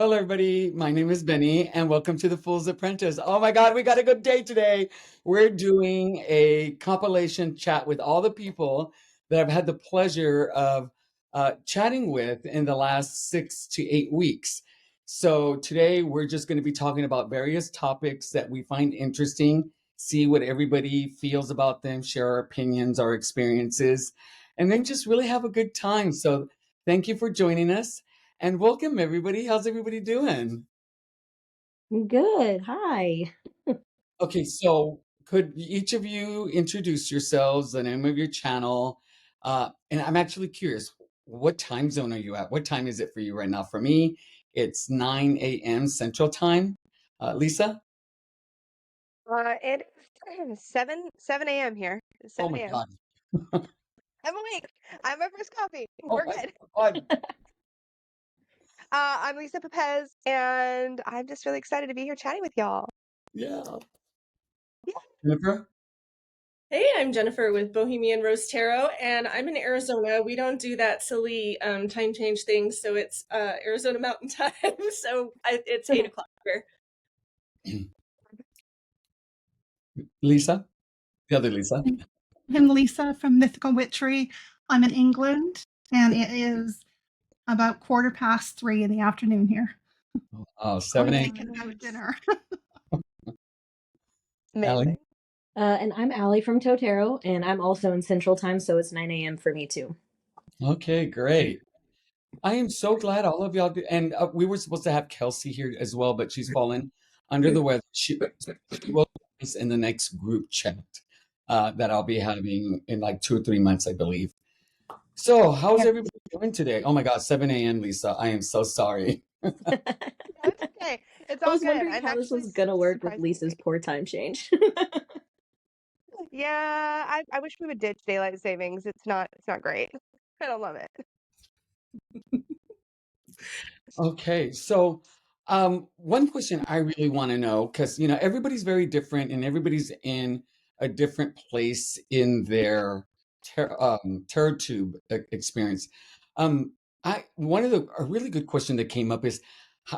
Hello, everybody. My name is Benny, and welcome to The Fool's Apprentice. Oh my God, we got a good day today. We're doing a compilation chat with all the people that I've had the pleasure of chatting with in the last 6 to 8 weeks. So today we're just going to be talking about various topics that we find interesting, see what everybody feels about them, share our opinions, our experiences, and then just really have a good time. So thank you for joining us. And welcome, everybody. How's everybody doing? Good. Hi. Okay, so could each of you introduce yourselves, the name of your channel? And I'm actually curious, what time zone are you at? What time is it for you right now? For me, it's 9 a.m. Central Time. Lisa? It is 7 a.m. here. Oh 7 my a.m. God. I'm awake. I have my first coffee. Oh We're my good. God. I'm Lisa Pepez, and I'm just really excited to be here chatting with y'all. Yeah. Yeah. Jennifer? Hey, I'm Jennifer with Bohemian Rose Tarot, and I'm in Arizona. We don't do that silly time change thing, so it's Arizona Mountain Time. So it's 8 o'clock here. Lisa? The other Lisa? I'm Lisa from Mythical Witchery. I'm in England, and it is about 3:15 in the afternoon here. Oh, 7 a.m. Making out dinner. Allie? Amazing. And I'm Allie from Totero, and I'm also in Central Time, so it's 9 a.m. for me too. Okay, great. I am so glad all of y'all do. And we were supposed to have Kelsey here as well, but she's fallen under the weather. She will join us in the next group chat that I'll be having in like 2 or 3 months, I believe. So, how's everybody doing today? Oh my God, 7 a.m., Lisa. I am so sorry. No, it's okay. It's I all was good. wondering I'm how this actually was gonna work with surprisingly Lisa's awake. poor time change. Yeah, I wish we would ditch daylight savings. It's not great. I don't love it. Okay, so one question I really want to know, because everybody's very different and everybody's in a different place in their tarot tube experience. One of a really good question that came up is,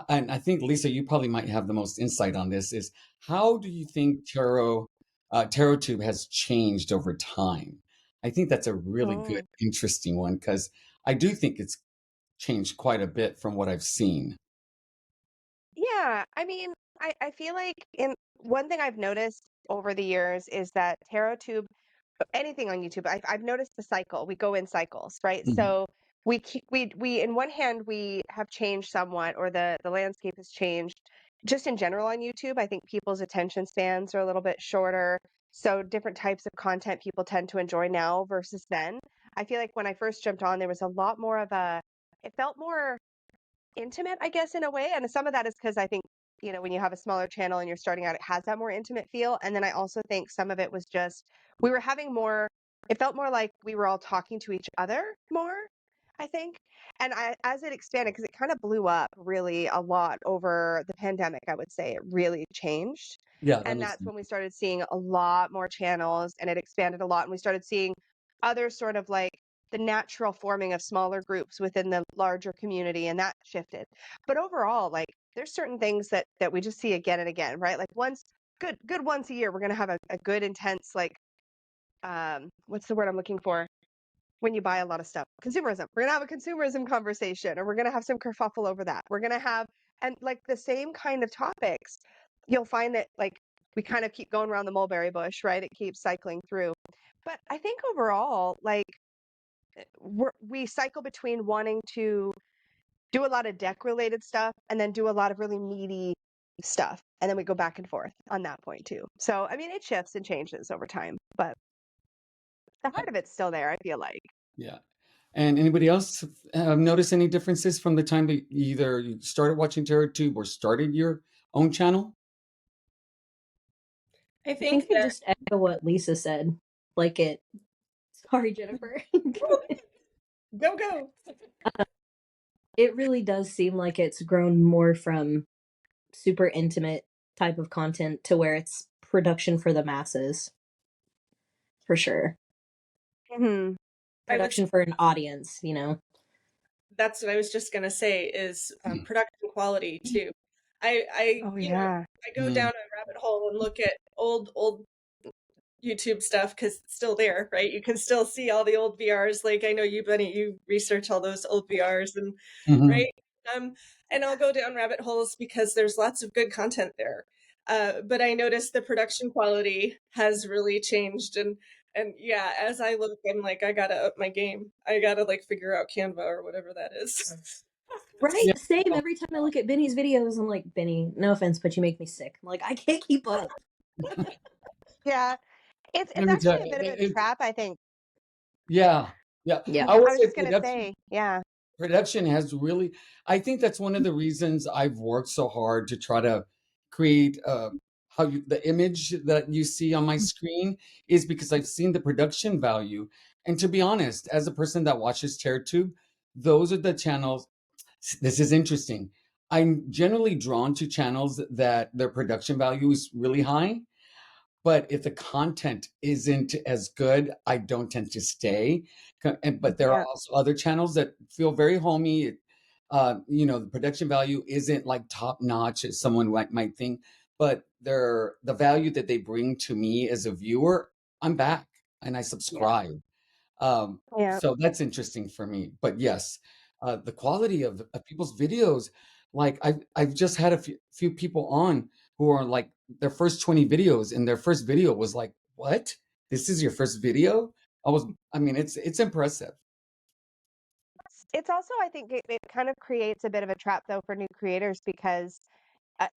and I think Lisa, you probably might have the most insight on this, is how do you think tarot tube has changed over time? I think that's a really good, Oh. interesting one because I do think it's changed quite a bit from what I've seen. Yeah, I mean, I feel like in one thing I've noticed over the years is that TarotTube, anything on YouTube, I've noticed the cycle. We go in cycles, right? Mhm. So we in one hand we have changed somewhat, or the landscape has changed just in general on YouTube. I think people's attention spans are a little bit shorter, so different types of content people tend to enjoy now versus then. I feel like when I first jumped on, there was a lot more of a, it felt more intimate, I guess, in a way. And some of that is because I think, when you have a smaller channel and you're starting out, it has that more intimate feel. And then I also think some of it was just, we were having more, it felt more like we were all talking to each other more, I think. And as it expanded, because it kind of blew up really a lot over the pandemic, I would say it really changed. Yeah, that And makes that's sense. when we started seeing a lot more channels and it expanded a lot. And we started seeing other sort of like the natural forming of smaller groups within the larger community, and that shifted. But overall, like there's certain things that we just see again and again, right? Like good once a year, we're gonna have a good intense like what's the word I'm looking for? When you buy a lot of stuff. Consumerism. We're gonna have a consumerism conversation, or we're gonna have some kerfuffle over that. We're gonna have, and like the same kind of topics, you'll find that like we kind of keep going around the mulberry bush, right? It keeps cycling through. But I think overall, like we cycle between wanting to do a lot of deck related stuff and then do a lot of really meaty stuff. And then we go back and forth on that point too. So, I mean, it shifts and changes over time, but the Uh, heart of it's still there, I feel like. Yeah. And anybody else notice any differences from the time that either you started watching TerraTube or started your own channel? I I think think I that just echo what Lisa said. Like it. Sorry, Jennifer. go. It really does seem like it's grown more from super intimate type of content to where it's production for the masses, for sure. Mm-hmm. I would Production for an audience. that's what I was just gonna say is production quality too. I Oh you know, yeah. I go down a rabbit hole and look at old YouTube stuff because it's still there, right? You can still see all the old VRs. Like I know you, Benny, you research all those old VRs and Mhm. right. Um, and I'll go down rabbit holes because there's lots of good content there. But I noticed the production quality has really changed and yeah, as I look, I'm like, I gotta up my game. I gotta like figure out Canva or whatever that is. Right? Yeah. Same. Every time I look at Benny's videos, I'm like, Benny, no offense, but you make me sick. I'm like, I can't keep up. Yeah. It's Let me tell actually a bit of a it, trap, I think. yeah, yeah. Yeah. I would I was say just gonna say, yeah. production has really, I think that's one of the reasons I've worked so hard to try to create the image that you see on my screen is because I've seen the production value. And to be honest, as a person that watches TerraTube, those are the channels. This is interesting. I'm generally drawn to channels that their production value is really high, but if the content isn't as good, I don't tend to stay. But there are Yeah. also other channels that feel very homey. The production value isn't like top notch as someone might think, but the value that they bring to me as a viewer, I'm back and I Yeah. subscribe. Yeah. So that's interesting for me. But yes, the quality of people's videos, like I've just had a few people on who are like their first 20 videos, and their first video was like, "What? This is your first video?" I mean, it's impressive. It's also, I think it kind of creates a bit of a trap though for new creators because uh,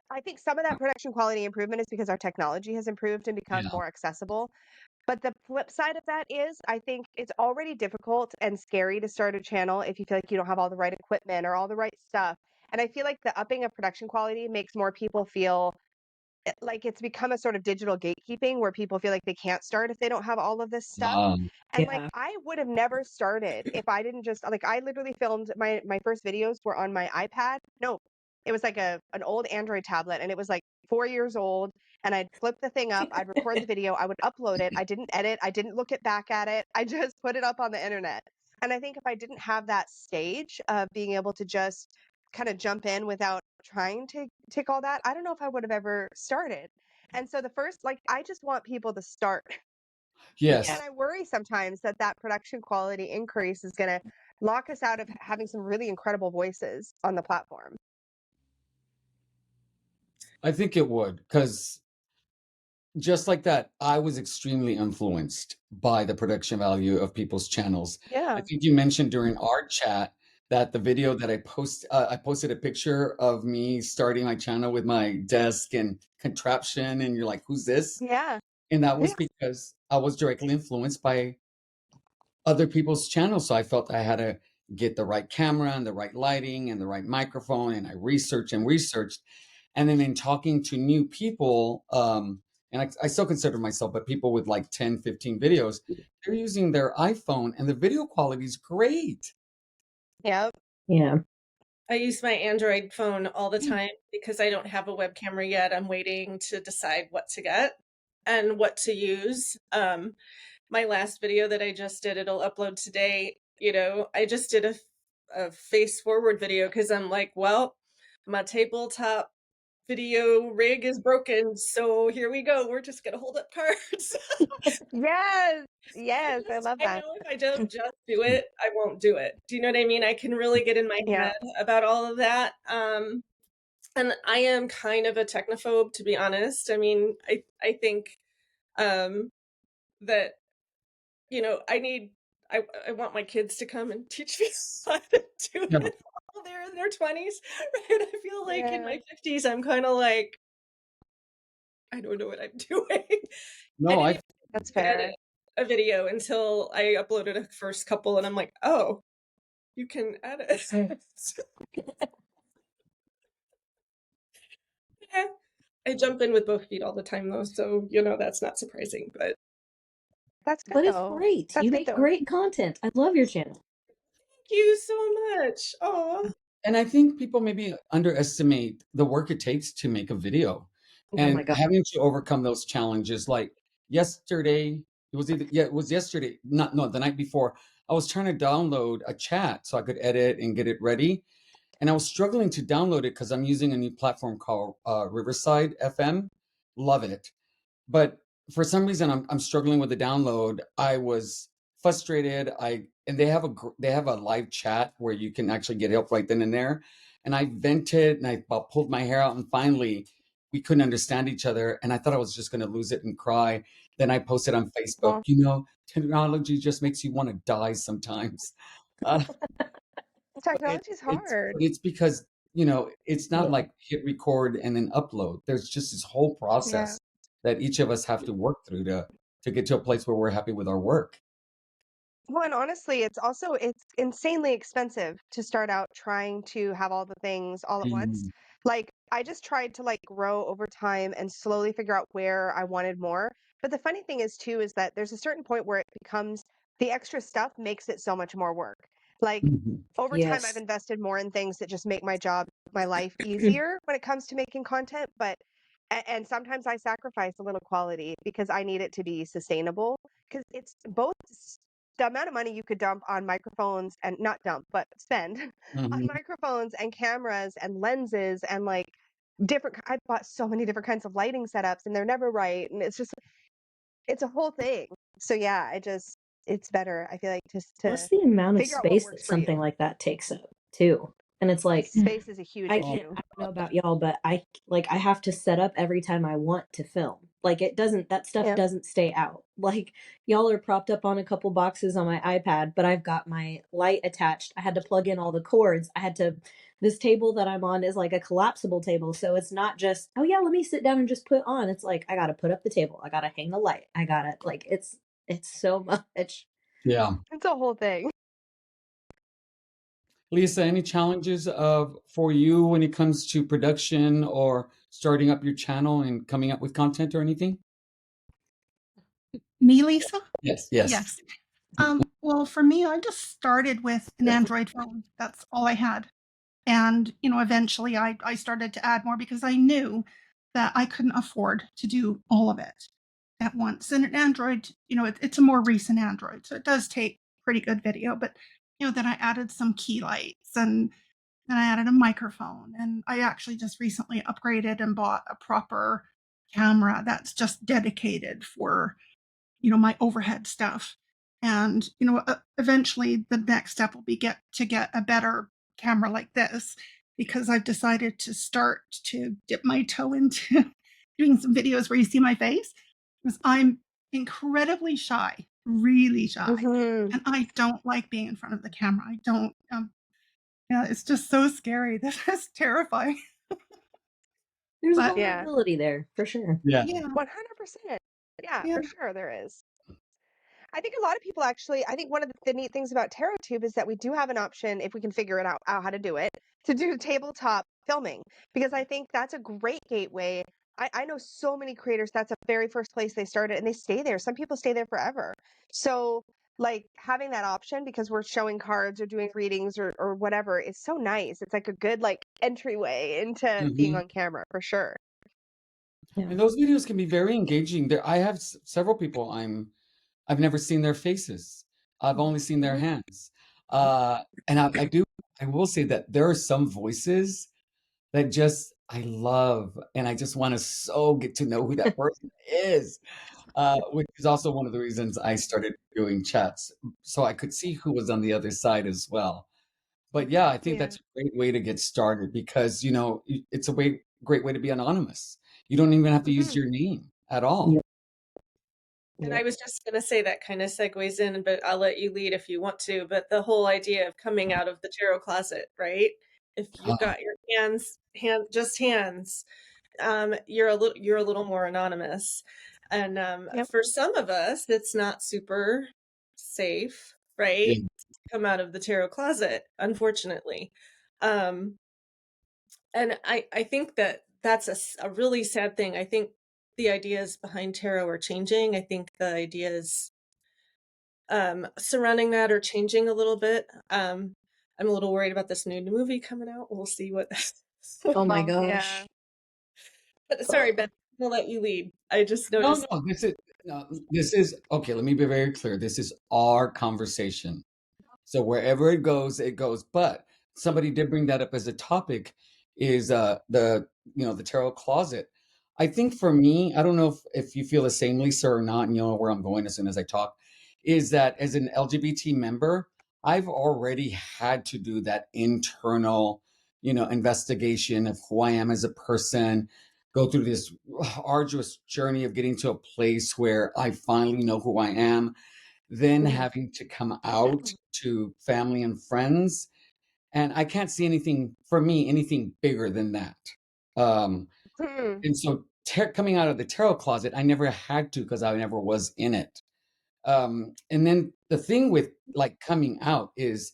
I think some of that production quality improvement is because our technology has improved and become Yeah. more accessible. But the flip side of that is, I think it's already difficult and scary to start a channel if you feel like you don't have all the right equipment or all the right stuff. And I feel like the upping of production quality makes more people feel like it's become a sort of digital gatekeeping where people feel like they can't start if they don't have all of this stuff. And like Yeah. I would have never started if I didn't just like I literally filmed my first videos were on my iPad. No, it was like an old Android tablet and it was like 4 years old and I'd flip the thing up, I'd record the video, I would upload it. I didn't edit, I didn't look it back at it. I just put it up on the internet. And I think if I didn't have that stage of being able to just kind of jump in without trying to tick all that, I don't know if I would have ever started. And so the first, like, I just want people to start. Yeah. And Yes, I worry sometimes that that production quality increase is going to lock us out of having some really incredible voices on the platform. I think it would, because just like that, I was extremely influenced by the production value of people's channels. I Yeah. think you mentioned during our chat that the video that I posted a picture of me starting my channel with my desk and contraption, and you're like, "Who's this?" Yeah. And that was Yeah. because I was directly influenced by other people's channels. So I felt I had to get the right camera and the right lighting and the right microphone. And I researched and researched. And then in talking to new people, and I still consider myself, but people with like 10, 15 videos, they're using their iPhone and the video quality is great. Yep. Yeah. I use my Android phone all the time because I don't have a web camera yet. I'm waiting to decide what to get and what to use. My last video that I just did, it'll upload today. I just did a face forward video because I'm like, well, my tabletop video rig is broken. So here we go. We're just going to hold up cards. Yes. Yes. I love I that. know if I don't just do it, I won't do it. Do you know what I mean? I can really get in my Yeah. head about all of that. And I am kind of a technophobe, to be honest. I mean, I think that I want my kids to come and teach me how to do Yeah. it while they're in their 20s, right? I feel like in Yeah. my 50s, I'm kind of like, I don't know what I'm doing. I No, didn't I even That's edit fair. a video until I uploaded a first couple, and I'm like, oh, you can edit. Yeah. I jump in with both feet all the time, though, so that's not surprising. But That's good But it's though. great. That's You good make though. great content. I love your channel. thank you so much. Oh, and I think people maybe underestimate the work it takes to make a video Oh my and god. having to overcome those challenges. Like yesterday, it was yesterday, not no, the night before. I was trying to download a chat so I could edit and get it ready. And I was struggling to download it because I'm using a new platform called Riverside FM. Love it. But for some reason, I'm struggling with the download. I was frustrated. And they have a live chat where you can actually get help right then and there. And I vented and I about pulled my hair out, and finally we couldn't understand each other. And I thought I was just going to lose it and cry. Then I posted on Facebook, Well, technology just makes you want to die sometimes. Uh, but technology's hard. it's because, it's not Yeah. like hit record and then upload. There's just this whole Yeah. process that each of us have to work through to get to a place where we're happy with our work. Well, and honestly, it's insanely expensive to start out trying to have all the things all at once. Mm, Like I just tried to like grow over time and slowly figure out where I wanted more. But the funny thing is too is that there's a certain point where it becomes the extra stuff makes it so much more work. Like mhm, over time I've Yes. invested more in things that just make my job, my life easier when it comes to making content, but and sometimes I sacrifice a little quality because I need it to be sustainable because it's both the amount of money you could dump on microphones and not dump, but spend on mhm. microphones and cameras and lenses and like different. I bought so many different kinds of lighting setups and they're never right. And it's a whole thing. So yeah, it's better. I feel like just Plus to the amount of figure out what space that works for you. something like that takes up too. And it's like Space is a huge I issue. don't know about y'all, but I have to set up every time I want to film. Like that stuff Yeah. doesn't stay out. Like y'all are propped up on a couple boxes on my iPad, but I've got my light attached. I had to plug in all the cords. This table that I'm on is like a collapsible table. So it's not just, oh yeah, let me sit down and just put on. It's like I gotta put up the table. I gotta hang the light. I gotta it's so much. Yeah. It's a whole thing. Lisa, any challenges for you when it comes to production or starting up your channel and coming up with content or anything? Me, Lisa? Yes. Yes. Yes. Well, for me, I just started with an Android phone. That's all I had. And, eventually I started to add more because I knew that I couldn't afford to do all of it at once. And an Android, it's a more recent Android. So it does take pretty good video. But, then I added some key lights and then I added a microphone. And I actually just recently upgraded and bought a proper camera that's just dedicated for my overhead stuff. And, eventually the next step will be get a better camera like this because I've decided to start to dip my toe into doing some videos where you see my face because I'm incredibly shy, really shy. Mm-hmm. And I don't like being in front of the camera. I don't, yeah, it's just so scary. This is terrifying. There's a But Yeah. vulnerability there for sure. Yeah. yeah, 100%. Yeah, yeah. for sure there is. I think a lot of people actually, I think one of the neat things about TarotTube is that we do have an option, if we can figure it out how to do it, to do tabletop filming, because I think that's a great gateway. I know so many creators, that's the very first place they started and they stay there. Some people stay there forever. So like having that option because we're showing cards or doing readings or whatever is so nice. It's like a good like entryway into being Mhm. on camera for sure. Yeah. And those videos can be very engaging. There, I have several people I've never seen their faces. I've only seen their Mhm. hands. And I will say that there are some voices that just I love, and I just want to so get to know who that person is. Which is also one of the reasons I started doing chats, so I could see who was on the other side as well. But yeah, I think Yeah. that's a great way to get started because it's a great way to be anonymous. You don't even have to use Mhm. your name at all. And Yeah. I was just going to say that kind of segues in, but I'll let you lead if you want to. But the whole idea of coming out of the tarot closet, right? If you've Uh, got your just hands, you're a little more anonymous. And Yep. for some of us, it's not super safe, yeah. right? To come out of the tarot closet, unfortunately. Um, and I think that that's a really sad thing. I think the ideas behind tarot are changing. I think the ideas surrounding that are changing a little bit. I'm a little worried about this new movie coming out. We'll see what. Oh my Well, yeah. gosh. But sorry, Ben, I'll let you lead. I just No, noticed. no, this is okay. Let me be very clear. This is our conversation. So wherever it goes, it goes. But somebody did bring that up as a topic, is the tarot closet. I think for me, I don't know if you feel the same, Lisa, or not, and you know where I'm going as soon as I talk, is that as an LGBT member, I've already had to do that internal, investigation of who I am as a person, go through this arduous journey of getting to a place where I finally know who I am, then having to come out to family and friends. And I can't see anything, for me, anything bigger than that. Um, Hmm. and so coming out of the tarot closet, I never had to because I never was in it. And then the thing with like coming out is,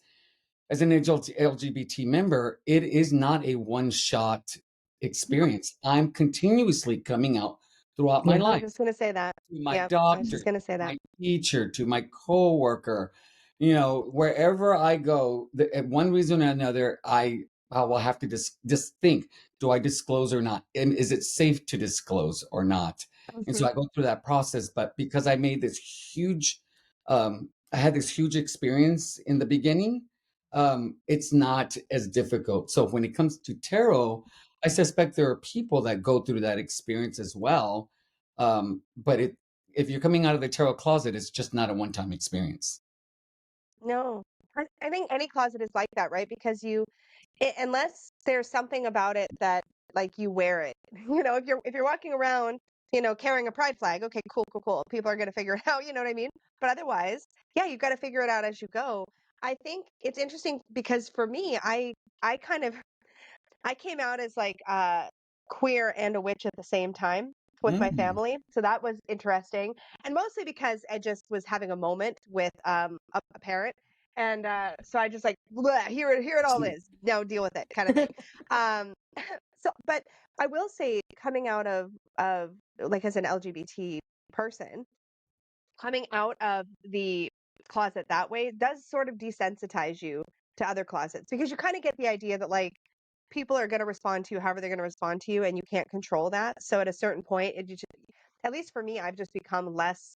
as an LGBT member, it is not a one shot experience. I'm continuously coming out throughout my Yeah. I was life, just gonna say that. to my Yep, I was doctor, just gonna say to that. my teacher, to my coworker, wherever I go, one reason or another, I will have to just think, do I disclose or not? And is it safe to disclose or not? And so Mhm. I go through that process. But because I had this huge experience in the beginning, it's not as difficult. So when it comes to tarot, I suspect there are people that go through that experience as well. But if you're coming out of the tarot closet, it's just not a one-time experience. No, I think any closet is like that, right? Because unless there's something about it that like you wear it, if you're walking around, carrying a pride flag, okay, cool, cool, cool. People are gonna figure it out, you know what I mean? But otherwise, yeah, you've got to figure it out as you go. I think it's interesting because for me, I kind of I came out as like queer and a witch at the same time with my Mm. family. So that was interesting. And mostly because I just was having a moment with a parent. And so I just like, "Bleh, here it all is. Now deal with it," kind of thing. Um, but I will say, coming out of like as an LGBT person, coming out of the closet that way does sort of desensitize you to other closets, because you kind of get the idea that like people are going to respond to you however they're going to respond to you, and you can't control that. So at a certain point, at least for me, I've just become less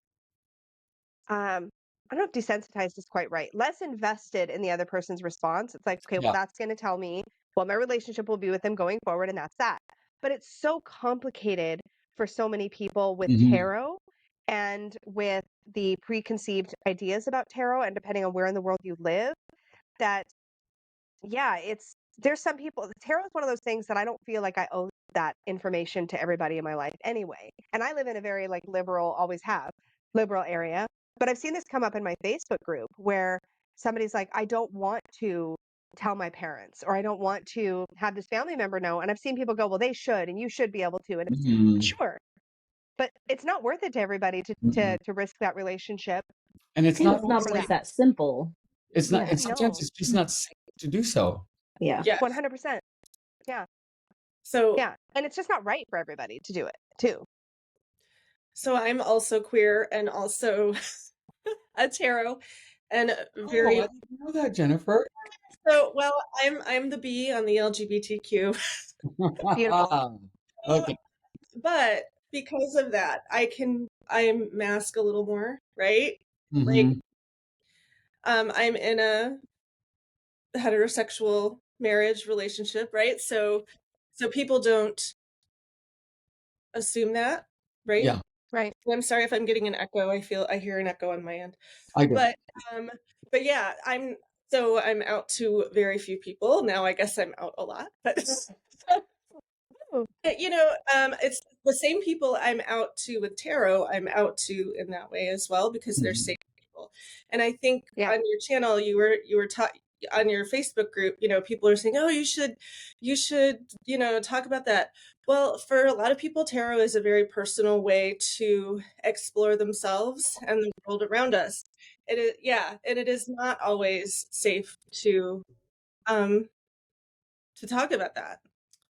I don't know if desensitized is quite right, less invested in the other person's response. It's like, okay, well, Yeah. that's going to tell me what my relationship will be with them going forward, and that's that. But it's so complicated for so many people with Mhm. tarot and with the preconceived ideas about tarot, and depending on where in the world you live, that yeah, there's some people. Tarot is one of those things that I don't feel like I owe that information to everybody in my life anyway. And I live in a very like liberal, always have liberal area. But I've seen this come up in my Facebook group where somebody's like, I don't want to tell my parents, or I don't want to have this family member know. And I've seen people go, well, they should, and you should be able to. And it's Mhm. sure, but it's not worth it to everybody to Mm-mm. to to risk that relationship And it's And not it's not always for always that. that simple. it's not Yeah. it's sometimes No, it's just not safe to do so. Yeah. Yeah. 100%. Yeah. So Yeah, and it's just not right for everybody to do it too. so I'm also queer and also a tarot and Oh, I very didn't know that, Jennifer. so well I'm the B on the LGBTQ. Beautiful. Okay. But because of that, I mask a little more, right? Like Hmm. I'm in a heterosexual marriage relationship, right? So people don't assume that, right? Yeah, Right. I'm sorry if I'm getting an echo. I hear an echo on my end. I do. But um but yeah, I'm out to very few people. Now I guess I'm out a lot. But Ooh, it's the same people I'm out to with tarot, I'm out to in that way as well, because they're Mhm. safe people. And I think yeah. on your channel you were taught on your Facebook group, people are saying, "Oh, you should, talk about that." Well, for a lot of people, tarot is a very personal way to explore themselves and the world around us. It is, yeah, and it is not always safe um to talk about that,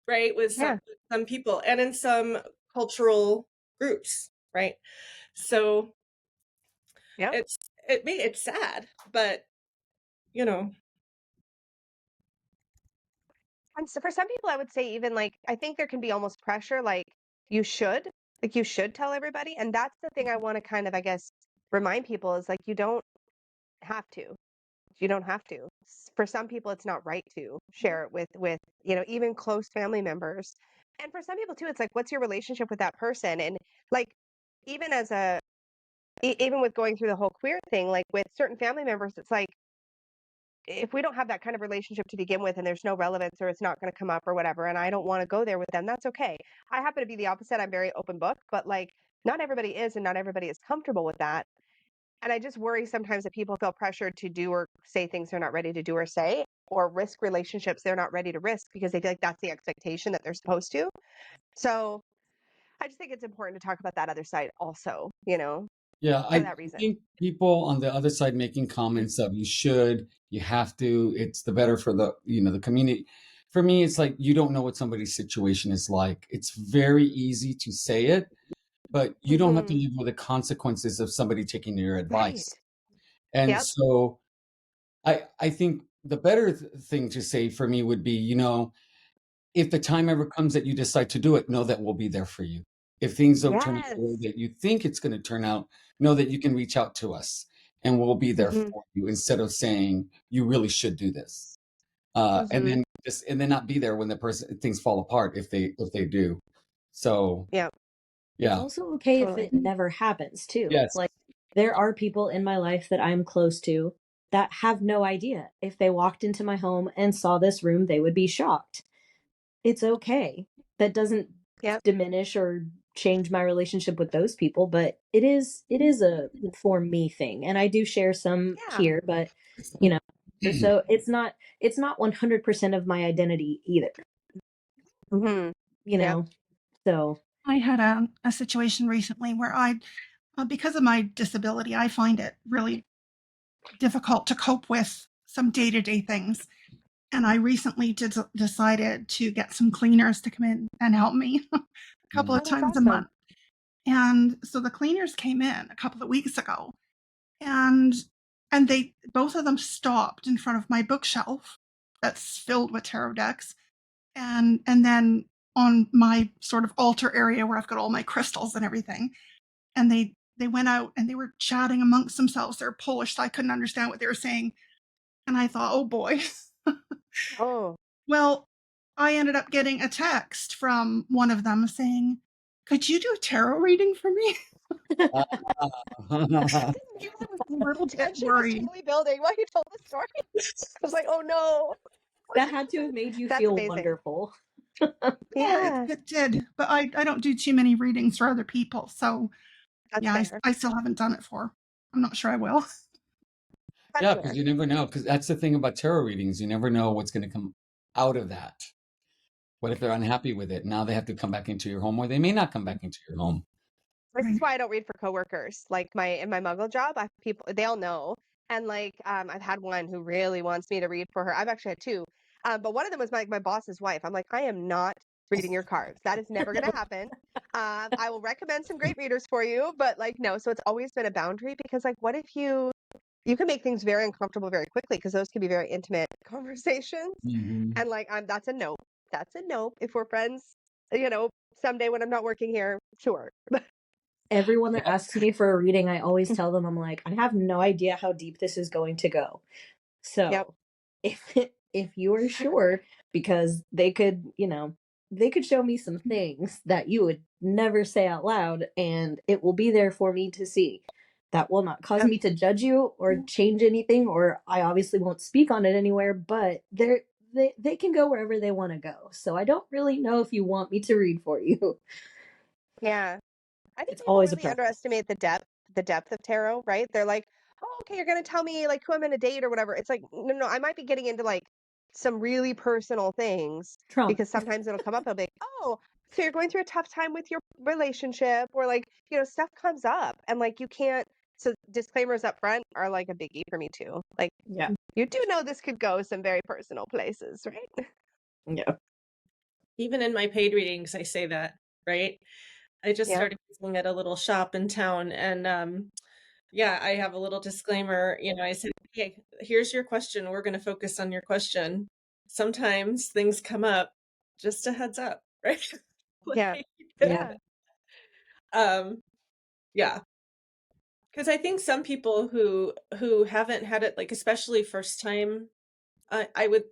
right? With Yeah. some people and in some cultural groups, right? So Yep. it's sad, but you know, And so for some people, I would say even like I think there can be almost pressure, you should, you should tell everybody. And that's the thing I want to kind of, I guess, remind people is like you don't have to. you don't have to. For some people, it's not right to share it with even close family members. And for some people too, it's like, what's your relationship with that person? And like, even as even with going through the whole queer thing, like with certain family members, it's like, if we don't have that kind of relationship to begin with and there's no relevance or it's not going to come up or whatever, and I don't want to go there with them, that's okay. I happen to be the opposite. I'm very open book, but like, not everybody is, and not everybody is comfortable with that. And I just worry sometimes that people feel pressured to do or say things they're not ready to do or say, or risk relationships they're not ready to risk because they feel like that's the expectation that they're supposed to. So I just think it's important to talk about that other side also, Yeah, for I that reason. think people on the other side making comments of you should, you have to, it's the better for the community. For me, it's like you don't know what somebody's situation is like. It's very easy to say it, but you don't have to live with the consequences of somebody taking your Right. advice. And Yep. so I think the better thing to say for me would be, if the time ever comes that you decide to do it, know that we'll be there for you. If things don't turn out the way Yes. that you think it's going to turn out, know that you can reach out to us and we'll be there Mhm. for you instead of saying you really should do this. And Mhm. then not be there when things fall apart if they do. So Yep. It's yeah. also okay if Totally. it never happens too. Yes. Like there are people in my life that I'm close to that have no idea. If they walked into my home and saw this room, they would be shocked. It's okay. That doesn't Yep. diminish or change my relationship with those people, but it is a for me thing. And I do share some Yeah. here, but you know, so it's not 100% of my identity either, Mhm. you Yep. know. So I had a situation recently where because of my disability, I find it really difficult to cope with some day-to-day things. And I recently decided to get some cleaners to come in and help me a couple Oh, of that's times a awesome. month. And so the cleaners came in a couple of weeks ago, and they both of them stopped in front of my bookshelf that's filled with tarot decks, and then on my sort of altar area where I've got all my crystals and everything. And they went out and they were chatting amongst themselves. They're Polish, so I couldn't understand what they were saying. And I thought, oh boy. Oh. Well, I ended up getting a text from one of them saying, could you do a tarot reading for me? I was a little bit Tension was worried. totally building while you told the story. I was like, oh no. that had to have made you That's feel amazing. wonderful. Yeah, Yeah. it did. But I don't do too many readings for other people. So That's yeah, fair. I still haven't done it for. I'm not sure I will. That's Yeah, fair. because you never know. Because that's the thing about tarot readings. You never know what's going to come out of that. What if they're unhappy with it? Now they have to come back into your home, or they may not come back into your home. This Right. is why I don't read for coworkers. Like in my muggle job, I have people, they all know. And like I've had one who really wants me to read for her. I've actually had two. But one of them was my boss's wife. I'm like, I am not reading your cards. That is never gonna happen. I will recommend some great readers for you, but like no. So it's always been a boundary because like what if you can make things very uncomfortable very quickly because those can be very intimate conversations. Mhm. And like that's a nope. That's a nope. If we're friends, someday when I'm not working here, sure. Everyone that Yep. asks me for a reading, I always tell them, I'm like, I have no idea how deep this is going to go. Yep. So if if you are sure, because they could show me some things that you would never say out loud, and it will be there for me to see. That will not cause Yep. me to judge you or change anything, or I obviously won't speak on it anywhere, but they can go wherever they want to go. So I don't really know if you want me to read for you. Yeah. I think It's people always a really preference. underestimate the depth of tarot, right? They're like, "Oh, okay, you're gonna tell me like who I'm gonna date or whatever." It's like, no, no, I might be getting into like some really personal things Trauma. because sometimes it'll come up. I'll be like, "Oh, so you're going through a tough time with your relationship," or like, stuff comes up, and like you can't. So disclaimers up front are like a biggie for me too. Like, Yeah. you do know this could go some very personal places, right? Yeah. Even in my paid readings, I say that, right? I just Yep. started using at a little shop in town, and yeah, I have a little disclaimer. I said, "Hey, here's your question. We're going to focus on your question. Sometimes things come up. Just a heads up, right?" Yeah. Like, Yeah. Yeah. um, yeah, Because I think some people who haven't had it, like especially first time, I would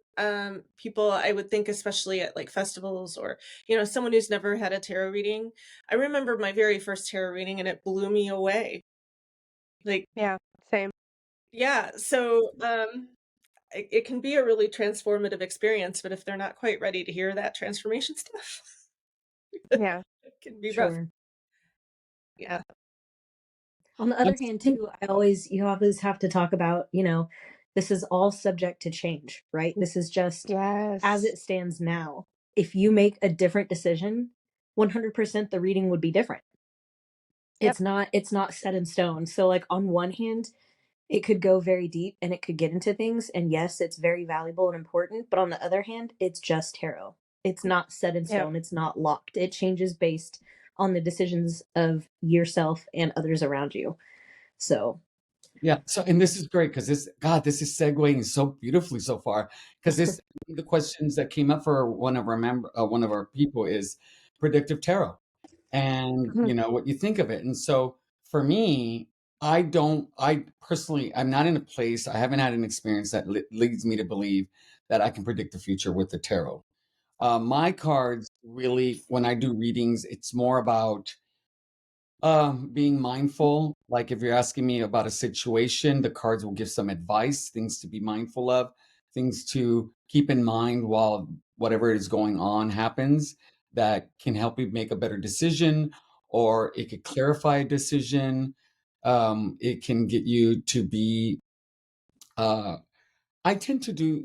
people I would think especially at like festivals or someone who's never had a tarot reading. I remember my very first tarot reading and it blew me away. Like Yeah, same. yeah, so it can be a really transformative experience, but if they're not quite ready to hear that transformation stuff, Yeah. it can be rough. Sure. Yeah. On the other hand, too, you always have to talk about, this is all subject to change, right? This is just as Yes. it stands now. If you make a different decision, 100% the reading would be different. Yep. It's not set in stone. So like on one hand, it could go very deep and it could get into things, and yes, it's very valuable and important, but on the other hand, it's just tarot. It's not set in Yep. stone, it's not locked. It changes based on the decisions of yourself and others around you. So Yeah. So, and this is great because this is segueing so beautifully so far. Because the questions that came up for one of our people is predictive tarot, and Mhm. what you think of it. And so, for me, I personally, I'm not in a place. I haven't had an experience that leads me to believe that I can predict the future with the tarot. My cards really, when I do readings, it's more about being mindful. Like if you're asking me about a situation, the cards will give some advice, things to be mindful of, things to keep in mind while whatever is going on happens that can help you make a better decision, or it could clarify a decision. It can get you to be, uh, I tend to do,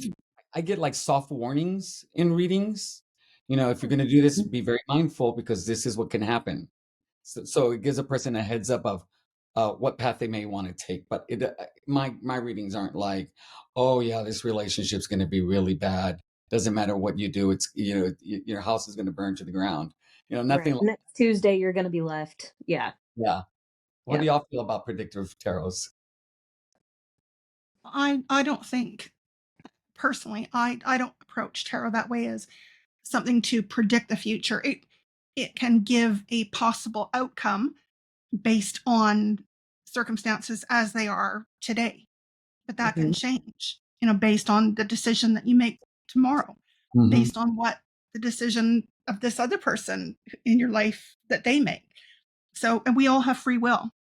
I get like soft warnings in readings. If you're going to do this, be very mindful because this is what can happen. So it gives a person a heads up of what path they may want to take. But my readings aren't like, oh yeah, this relationship's going to be really bad. Doesn't matter what you do, it's your house is going to burn to the ground. Nothing right. like Next Tuesday you're gonna be left. Yeah. yeah. What Yeah. do y'all feel about predictive tarots? I don't think personally, I don't approach tarot that way as something to predict the future. It can give a possible outcome based on circumstances as they are today, but that can Mhm. change, based on the decision that you make tomorrow, Hmm. based on what the decision of this other person in your life that they make. So, and we all have free will.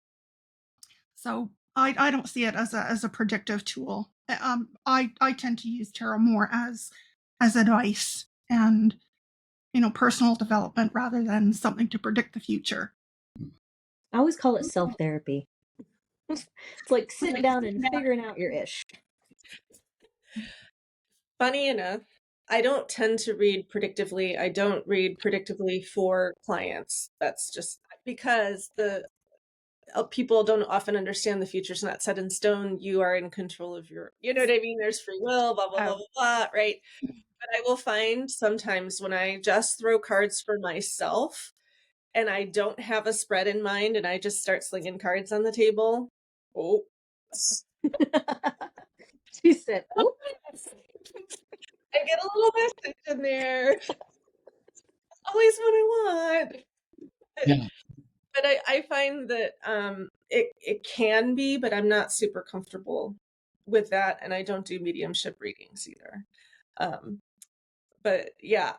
So I don't see it as a predictive tool. I tend to use tarot more as advice and personal development rather than something to predict the future. I always call it self-therapy. It's like sitting down and figuring out your ish. Funny enough, I don't tend to read predictively. I don't read predictively for clients. That's just because the people don't often understand the future's not set in stone. You are in control of you know what I mean? There's free will, blah, blah, blah, Oh, blah, blah, right? But I will find sometimes when I just throw cards for myself and I don't have a spread in mind and I just start slinging cards on the table. Oh, She said, "Oh, I get a little message in there. Always what I want. Yeah. But I find that it can be, but I'm not super comfortable with that, and I don't do mediumship readings either. Um, but yeah,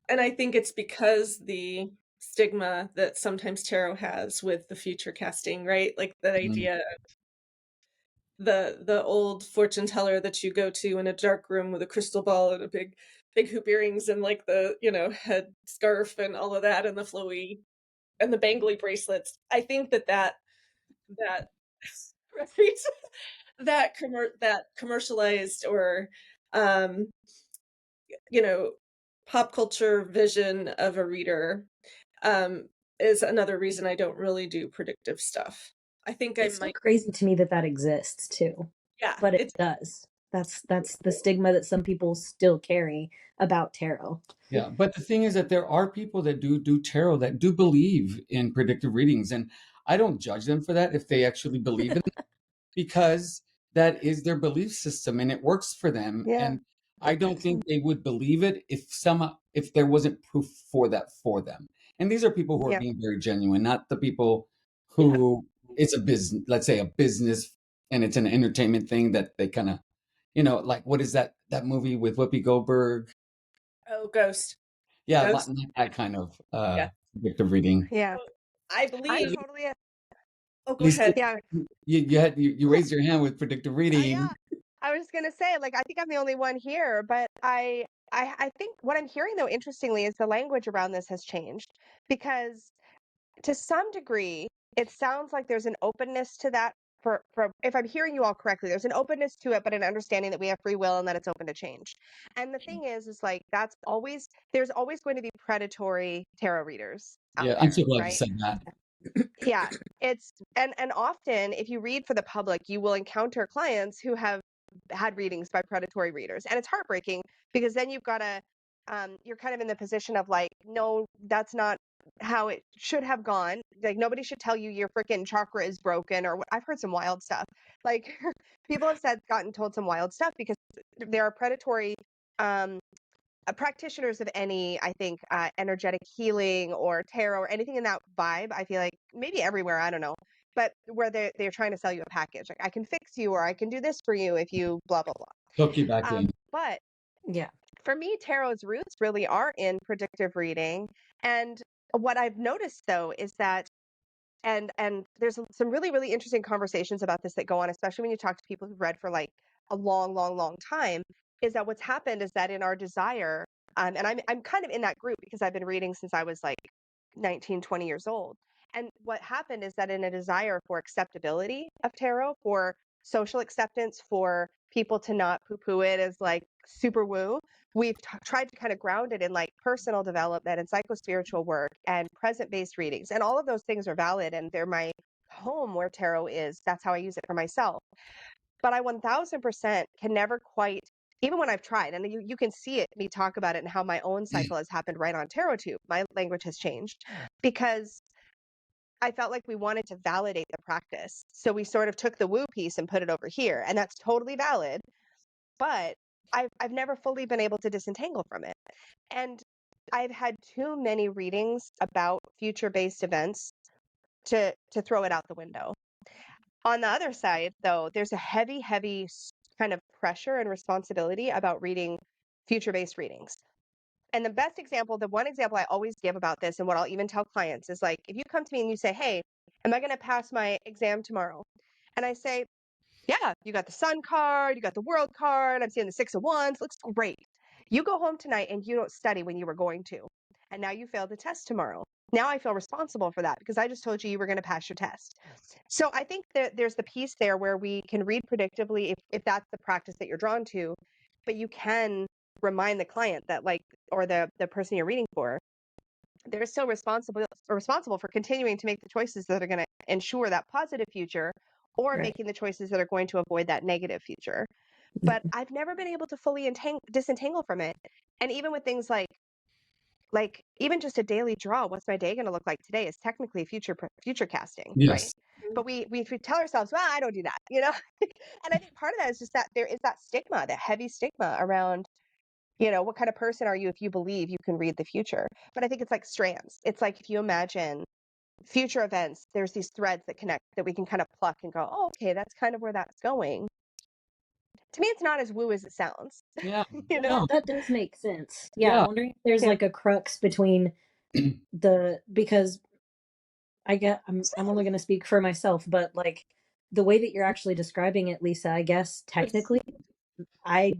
and I think it's because the stigma that sometimes tarot has with the future casting, right? Like that Mhm. idea the old fortune teller that you go to in a dark room with a crystal ball and a big hoop earrings and like the head scarf and all of that and the flowy and the bangly bracelets. I think that right that commercialized or um you know pop culture vision of a reader um is another reason I don't really do predictive stuff. I think I it's so might, crazy to me that that exists too." yeah, But it it's does. That's the stigma that some people still carry about tarot. Yeah, but the thing is that there are people that do tarot that do believe in predictive readings, and I don't judge them for that if they actually believe in, because that is their belief system and it works for them. yeah. And I don't think they would believe it if there wasn't proof for that for them. And these are people who are Yeah. being very genuine, not the people yeah who it's a business, let's say a business, and it's an entertainment thing that they kind of, like what is that movie with Whoopi Goldberg? Oh, Ghost. Yeah, Ghost. that kind of Yeah. predictive reading. Yeah. I I'm believe. totally, Oh, go Lisa, ahead. yeah. you raised your hand with predictive reading. Yeah. I was going to say, like, I think I'm the only one here, but I think what I'm hearing, though, interestingly, is the language around this has changed because to some degree, it sounds like there's an openness to that. For if I'm hearing you all correctly, there's an openness to it, but an understanding that we have free will and that it's open to change. And the thing is like there's always going to be predatory tarot readers out Yeah, I'm there, so glad you right? said that. Yeah, it's and often if you read for the public, you will encounter clients who have had readings by predatory readers, and it's heartbreaking because then you've got to you're kind of in the position of like, no, that's not how it should have gone. Like nobody should tell you your freaking chakra is broken or I've heard some wild stuff. Like people have gotten told some wild stuff because there are predatory um practitioners of any, I think, energetic healing or tarot or anything in that vibe. I feel like maybe everywhere, I don't know, but where they're trying to sell you a package, like I can fix you or I can do this for you if you blah blah Hook you back blah. in. But Yeah. for me, tarot's roots really are in predictive reading, and what I've noticed though is that and there's some really really interesting conversations about this that go on, especially when you talk to people who've read for like a long time, is that what's happened is that in our desire, and I'm kind of in that group because I've been reading since I was like 19 20 years old, and what happened is that in a desire for acceptability of tarot, for social acceptance, for people to not poo-poo it as like super woo, we've tried to kind of ground it in like personal development and psychospiritual work and present-based readings. And all of those things are valid and they're my home where tarot is. That's how I use it for myself. But I 1000% can never quite, even when I've tried, and you can see it, me talk about it and how my own cycle has happened right on TarotTube. My language has changed because I felt like we wanted to validate the practice. So we sort of took the woo piece and put it over here. And that's totally valid. But I've never fully been able to disentangle from it. And I've had too many readings about future-based events to throw it out the window. On the other side, though, there's a heavy kind of pressure and responsibility about reading future-based readings. And the best example, the one example I always give about this and what I'll even tell clients is like, if you come to me and you say, hey, am I going to pass my exam tomorrow? And I say, yeah, you got the sun card, you got the world card, I'm seeing the 6 of wands, looks great. You go home tonight and you don't study when you were going to. And now you failed the test tomorrow. Now I feel responsible for that because I just told you were going to pass your test. So I think that there's the piece there where we can read predictively if that's the practice that you're drawn to, but you can remind the client that like, or the person you're reading for, they're still responsible for continuing to make the choices that are going to ensure that positive future or Right. making the choices that are going to avoid that negative future. But I've never been able to fully disentangle from it. And even with things like even just a daily draw, what's my day going to look like today is technically future casting, right? Yes. But we tell ourselves, well, I don't do that, you know? And I think part of that is just that there is that stigma, that heavy stigma around, what kind of person are you if you believe you can read the future? But I think it's like strands. It's like if you imagine future events, there's these threads that connect that we can kind of pluck and go, oh, okay, that's kind of where that's going. To me, it's not as woo as it sounds. Yeah. No. That does make sense. Yeah, Yeah. I'm wondering if there's Yeah. like a crux between because I'm only going to speak for myself, but like the way that you're actually describing it, Lisa, I guess technically I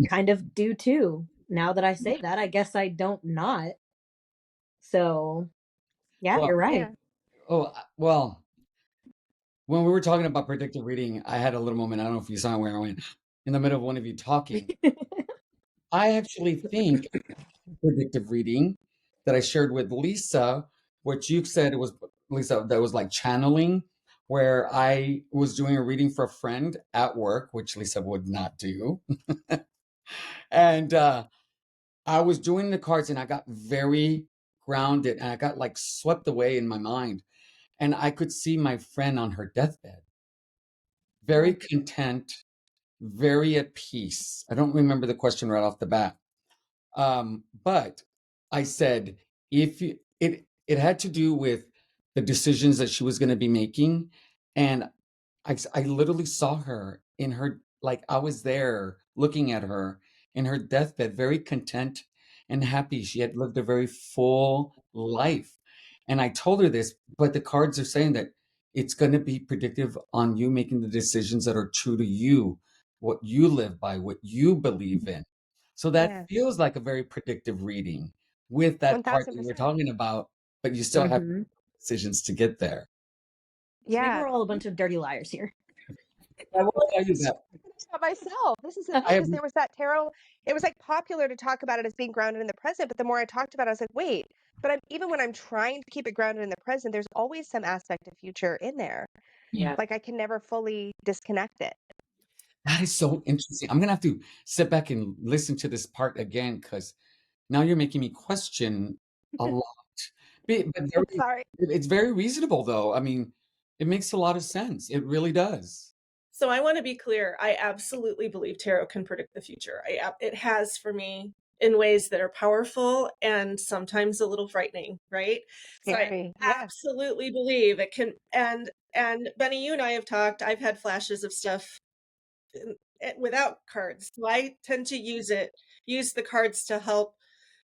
kind of do too. Now that I say that, I guess I don't not. So, yeah, Well, you're right. well, when we were talking about predictive reading, I had a little moment. I don't know if you saw where I went in the middle of one of you talking. I actually think predictive reading that I shared with Lisa, what you said, it was Lisa, that was like channeling, where I was doing a reading for a friend at work, which Lisa would not do. And I was doing the cards and I got very grounded and I got like swept away in my mind. And I could see my friend on her deathbed, very content, very at peace. I don't remember the question right off the bat. But I said, if you, it had to do with the decisions that she was going to be making. And I literally saw her in her, like, I was there looking at her in her deathbed, very content and happy. She had lived a very full life. And I told her this, but the cards are saying that it's going to be predictive on you making the decisions that are true to you, what you live by, what you believe in. So that Yes. feels like a very predictive reading with that part that you're 1000%. talking about, but you still have Mm-hmm. decisions to get there. So maybe Yeah. we're all a bunch of dirty liars here. I will tell you that About myself. This is the thing, I have because there was that tarot. It was like popular to talk about it as being grounded in the present, but the more I talked about it, I was like, wait. But even when I'm trying to keep it grounded in the present, there's always some aspect of future in there. Yeah. Like I can never fully disconnect it. that is so interesting. I'm gonna have to sit back and listen to this part again because now you're making me question a lot. But I'm sorry. it's very reasonable, though. I mean, it makes a lot of sense. It really does. So I want to be clear. I absolutely believe tarot can predict the future. It has for me in ways that are powerful and sometimes a little frightening, right? So I Scary. Yes. absolutely believe it can. And Benny, you and I have talked. I've had flashes of stuff without cards. So I tend to use the cards to help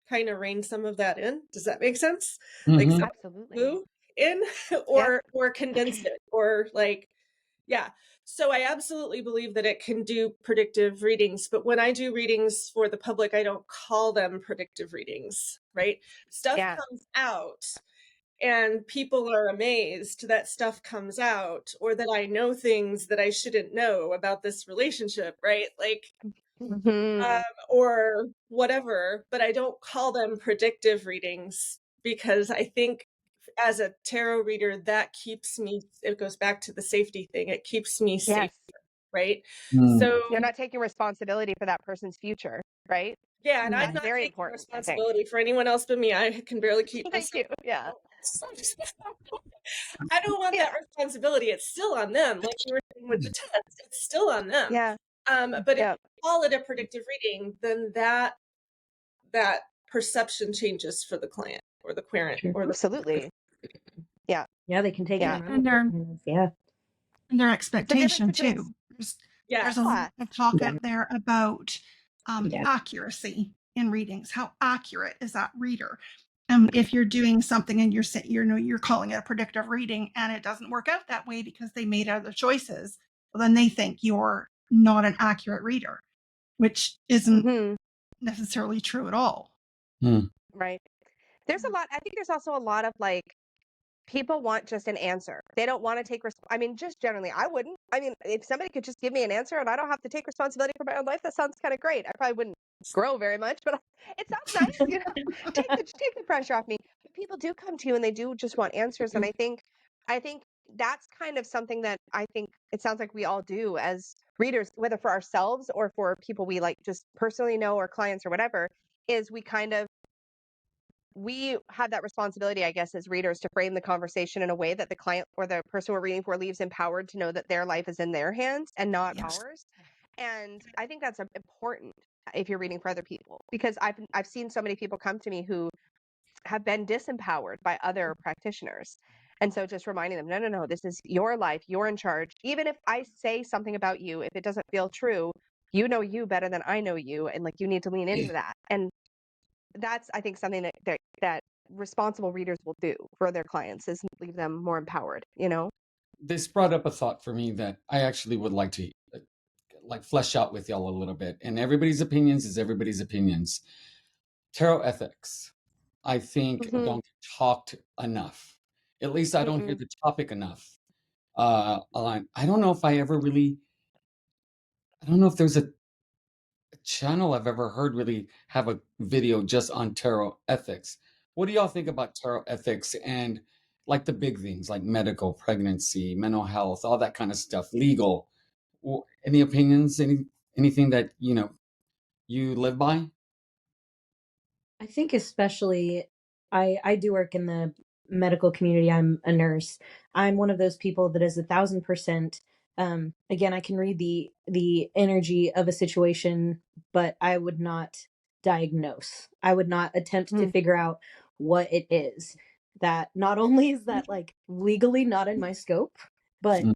kind of rein some of that in. Does that make sense? Like Mhm. some Absolutely. glue in Yep. or condense it or like, yeah. So I absolutely believe that it can do predictive readings, but when I do readings for the public, I don't call them predictive readings, right? Stuff Yeah. comes out and people are amazed that stuff comes out or that I know things that I shouldn't know about this relationship, right? Like, Mhm. or whatever, but I don't call them predictive readings because I think as a tarot reader, that keeps me, it goes back to the safety thing. It keeps me safe, Yes. right? Mm. So, You're not taking responsibility for that person's future, right? yeah, and I'm That's not very taking important, I think. responsibility for anyone else but me. I can barely keep Thank myself. you. Yeah. I don't want Yeah. that responsibility. It's still on them. Like you were saying with the test, it's still on them. Yeah. But if Yeah. you call it a predictive reading, then that perception changes for the client or the querent Sure. or the Absolutely. Yeah. Yeah, they can take Yeah. it And their yeah. It's a difference expectation between too. There's yeah. a lot of talk Yeah. out there about Yeah. accuracy in readings. How accurate is that reader? If you're doing something and you're calling it a predictive reading and it doesn't work out that way because they made other choices, well, then they think you're not an accurate reader, which isn't Mhm. necessarily true at all. Mm. Right. There's a lot. I think there's also a lot of like people want just an answer. They don't want to take I mean, just generally, I wouldn't. I mean, if somebody could just give me an answer and I don't have to take responsibility for my own life, that sounds kind of great. I probably wouldn't grow very much, but it sounds nice, you know. Take the pressure off me. But people do come to you and they do just want answers, and I think that's kind of something that I think it sounds like we all do as readers, whether for ourselves or for people we like just personally know or clients or whatever, is we have that responsibility, I guess, as readers to frame the conversation in a way that the client or the person we're reading for leaves empowered to know that their life is in their hands and not Yes. ours. And I think that's important if you're reading for other people, because I've seen so many people come to me who have been disempowered by other practitioners. And so just reminding them, no, this is your life. You're in charge. Even if I say something about you, if it doesn't feel true, you know you better than I know you. And like, you need to lean into that. And that's, I think, something that responsible readers will do for their clients is leave them more empowered, you know? This brought up a thought for me that I actually would like to like flesh out with y'all a little bit. And everybody's opinions is everybody's opinions. Tarot ethics, I think, Mm-hmm. don't get talked enough. At least I don't hear the topic enough. I don't know if I ever really. I don't know if there's a channel I've ever heard really have a video just on tarot ethics. What do y'all think about tarot ethics and like the big things like medical, pregnancy, mental health, all that kind of stuff, legal? Any opinions? Anything that you live by? I think especially I do work in the medical community. I'm a nurse. I'm one of those people that is 1,000%. Again, I can read the energy of a situation, but I would not diagnose. I would not attempt to figure out what it is. that not only is that like legally not in my scope, but Mm.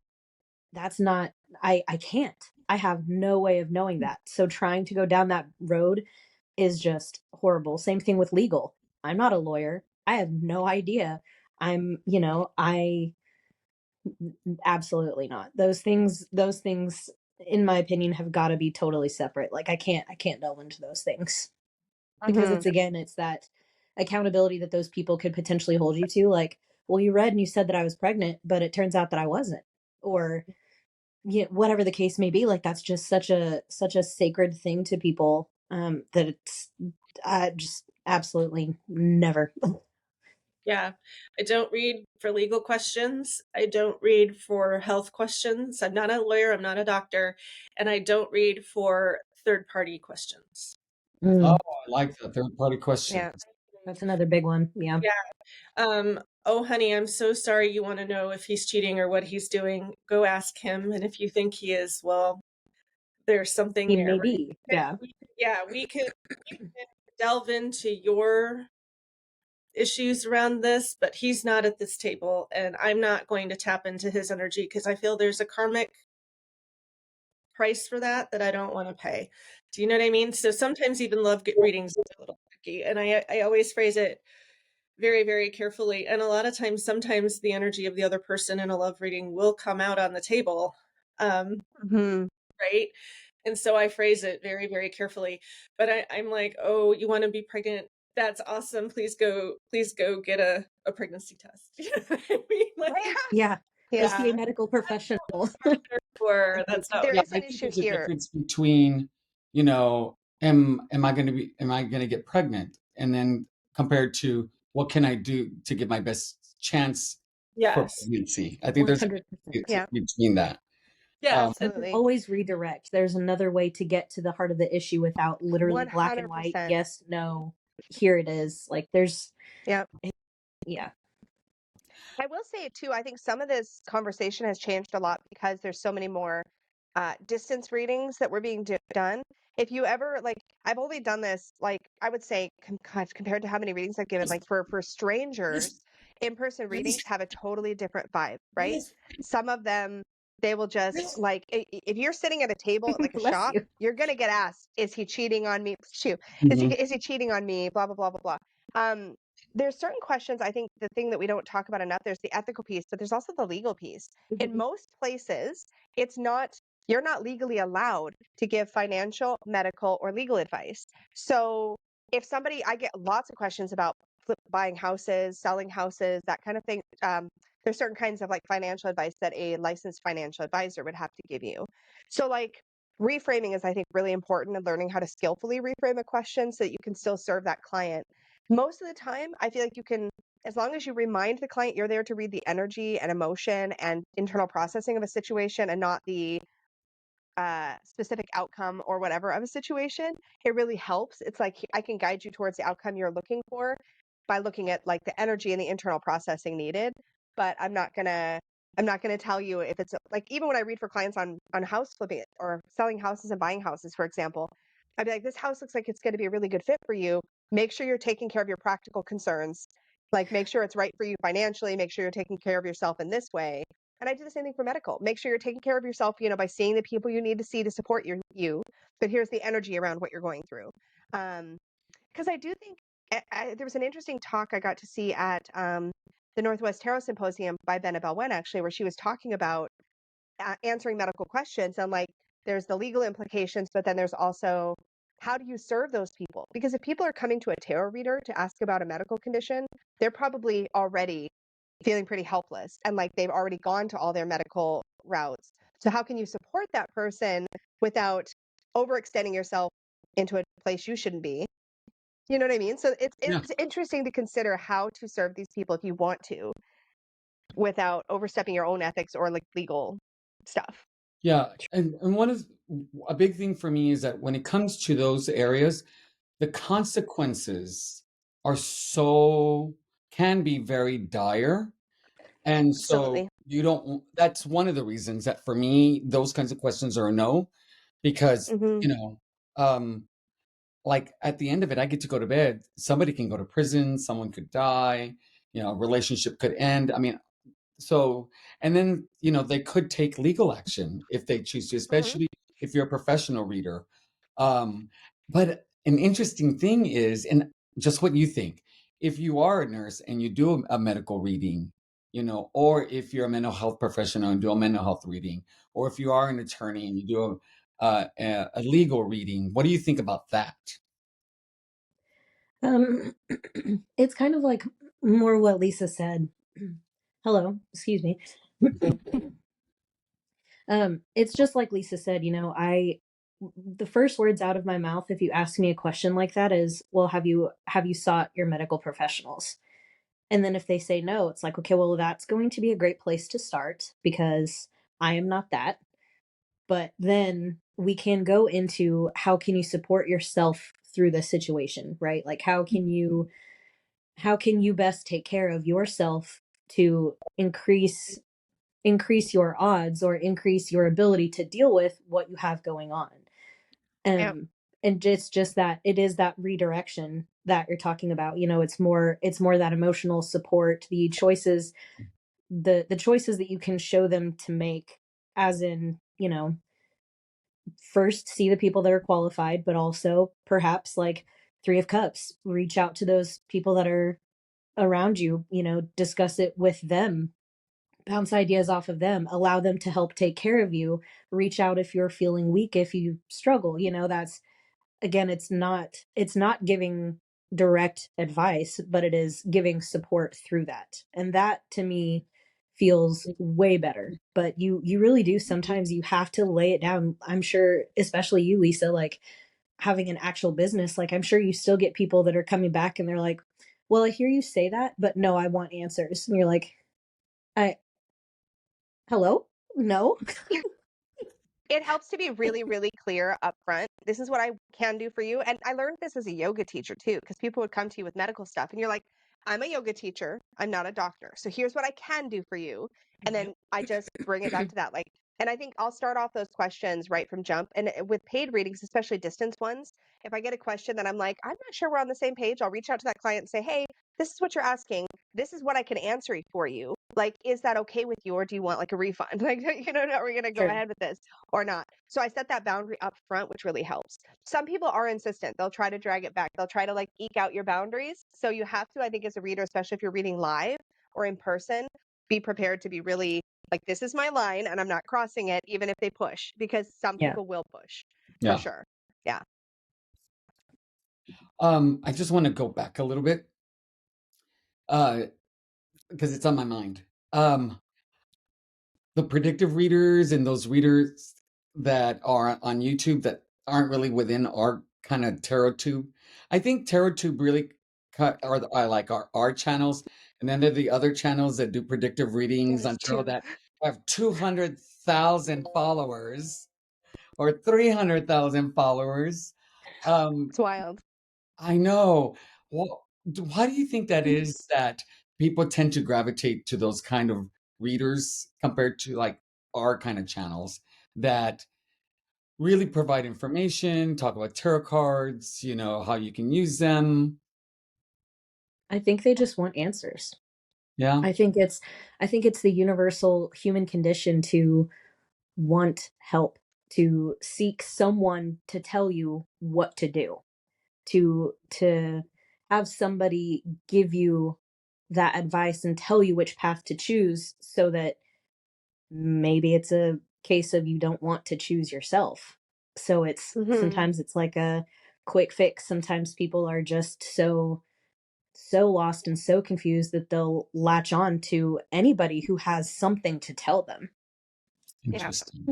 that's not, I can't. I have no way of knowing that. So trying to go down that road is just horrible. Same thing with legal. I'm not a lawyer. I have no idea. I'm, you know, I absolutely not. Those things in my opinion have got to be totally separate. Like I can't delve into those things because Mhm. it's again, it's that accountability that those people could potentially hold you to, like, well, you read and you said that I was pregnant, but it turns out that I wasn't. Or whatever the case may be, like that's just such a sacred thing to people, that it's just absolutely never. Yeah. I don't read for legal questions. I don't read for health questions. I'm not a lawyer, I'm not a doctor, and I don't read for third-party questions. Oh, I like that third-party question. Yeah. That's another big one. Yeah. Yeah. Oh, honey, I'm so sorry you want to know if he's cheating or what he's doing. Go ask him. And if you think he is, well, there's something It there, may right? be. Yeah. Yeah, we can delve into your issues around this, but he's not at this table, and I'm not going to tap into his energy because I feel there's a karmic price for that I don't want to pay. Do you know what I mean? So sometimes even love readings is a little tricky, and I always phrase it very, very carefully. And a lot of times, sometimes the energy of the other person in a love reading will come out on the table. Mhm. Right? And so I phrase it very, very carefully. But I'm like, oh, you want to be pregnant? That's awesome. Please go get a pregnancy test. You know what I mean? Like, Yeah. Go Yeah. see a medical professional. or that's not There Yeah, is I an think issue there's a here. difference between, you know, am I going to get pregnant, and then compared to what can I do to get my best chance for yes. pregnancy. I think there's a 100%. difference Yeah. between that. Yeah. You can Absolutely. always redirect. There's another way to get to the heart of the issue without literally black and white. 100%. Yes, no, here it is. Like there's, Yeah. yeah. I will say too, I think some of this conversation has changed a lot because there's so many more distance readings that were being done. If you ever like, I've only done this like I would say gosh, compared to how many readings I've given, like for strangers, in-person readings have a totally different vibe, right? Some of them they will just like if you're sitting at a table at like a Bless shop, you. you're gonna get asked, "Is he cheating on me?" Shoot, Mhm. is he cheating on me? Blah blah blah blah blah. There's certain questions. I think the thing that we don't talk about enough, there's the ethical piece, but there's also the legal piece. In most places, it's not, you're not legally allowed to give financial, medical, or legal advice. So if somebody, I get lots of questions about buying houses, selling houses, that kind of thing. There's certain kinds of like financial advice that a licensed financial advisor would have to give you. So like reframing is, I think, really important, and learning how to skillfully reframe a question so that you can still serve that client. Most of the time, I feel like you can, as long as you remind the client you're there to read the energy and emotion and internal processing of a situation and not the specific outcome or whatever of a situation, it really helps. It's like I can guide you towards the outcome you're looking for by looking at like the energy and the internal processing needed. But I'm not gonna tell you if it's like, even when I read for clients on house flipping or selling houses and buying houses, for example, I'd be like, this house looks like it's going to be a really good fit for you. Make sure you're taking care of your practical concerns. Like make sure it's right for you financially. Make sure you're taking care of yourself in this way. And I do the same thing for medical. Make sure you're taking care of yourself, by seeing the people you need to see to support you. But here's the energy around what you're going through. Because I do think there was an interesting talk I got to see at the Northwest Tarot Symposium by Benabel Wen, actually, where she was talking about answering medical questions, and like there's the legal implications, but then there's also how do you serve those people? Because if people are coming to a tarot reader to ask about a medical condition, they're probably already feeling pretty helpless and like they've already gone to all their medical routes. So how can you support that person without overextending yourself into a place you shouldn't be? You know what I mean? So Yeah. it's interesting to consider how to serve these people if you want to, without overstepping your own ethics or like legal stuff. Yeah, and one of a big thing for me is that when it comes to those areas, the consequences are can be very dire. And so Absolutely. you don't, that's one of the reasons that for me, those kinds of questions are a no, because, Hmm. um, like at the end of it, I get to go to bed. Somebody can go to prison, someone could die, a relationship could end. I mean, so, and then, they could take legal action if they choose to, especially if you're a professional reader. But an interesting thing is, and just what you think, if you are a nurse and you do a medical reading, or if you're a mental health professional and do a mental health reading, or if you are an attorney and you do a legal reading, what do you think about that? It's kind of like more what Lisa said. Hello, excuse me. It's just like Lisa said, the first words out of my mouth if you ask me a question like that is, well, have you sought your medical professionals? And then if they say no, it's like, okay, well, that's going to be a great place to start because I am not that. But then we can go into how can you support yourself through this situation, right? Like how can you best take care of yourself to increase your odds or increase your ability to deal with what you have going on. Yep. And it's just that it is that redirection that you're talking about. It's more that emotional support, the choices that you can show them to make, as in, first see the people that are qualified, but also perhaps like Three of Cups, reach out to those people that are around you, discuss it with them, bounce ideas off of them, allow them to help take care of you, reach out if you're feeling weak, if you struggle. That's, again, it's not giving direct advice, but it is giving support through that. And that to me feels way better. But you really do, sometimes you have to lay it down. I'm sure, especially you, Lisa, like having an actual business, like I'm sure you still get people that are coming back and they're like, well, I hear you say that, but no, I want answers. And you're like, I hello? No. It helps to be really, really clear up front. This is what I can do for you. And I learned this as a yoga teacher too, because people would come to you with medical stuff and you're like, I'm a yoga teacher. I'm not a doctor. So here's what I can do for you. And then I just bring it back to that. Like, and I think I'll start off those questions right from jump. And with paid readings, especially distance ones, if I get a question that I'm like, I'm not sure we're on the same page, I'll reach out to that client and say, hey, this is what you're asking. This is what I can answer for you. Like, is that okay with you? Or do you want like a refund? Like, are we going to go Sure. ahead with this or not? So I set that boundary up front, which really helps. Some people are insistent. They'll try to drag it back. They'll try to like eke out your boundaries. So you have to, I think, as a reader, especially if you're reading live or in person, be prepared to be really like, this is my line and I'm not crossing it, even if they push, because some Yeah. people will push for Yeah. sure. Yeah. I just want to go back a little bit because it's on my mind. The predictive readers and those readers that are on YouTube that aren't really within our kind of tarot tube. I think tarot tube really are like our channels, and then there are the other channels that do predictive readings on tarot that have 200,000 followers or 300,000 followers. It's wild. I know. Well, why do you think that is that people tend to gravitate to those kind of readers compared to like our kind of channels that really provide information, talk about tarot cards, how you can use them? I think they just want answers. Yeah. I think it's the universal human condition to want help, to seek someone to tell you what to do, to have somebody give you that advice and tell you which path to choose, so that maybe it's a case of you don't want to choose yourself. So sometimes it's like a quick fix. Sometimes people are just so lost and so confused that they'll latch on to anybody who has something to tell them. Interesting.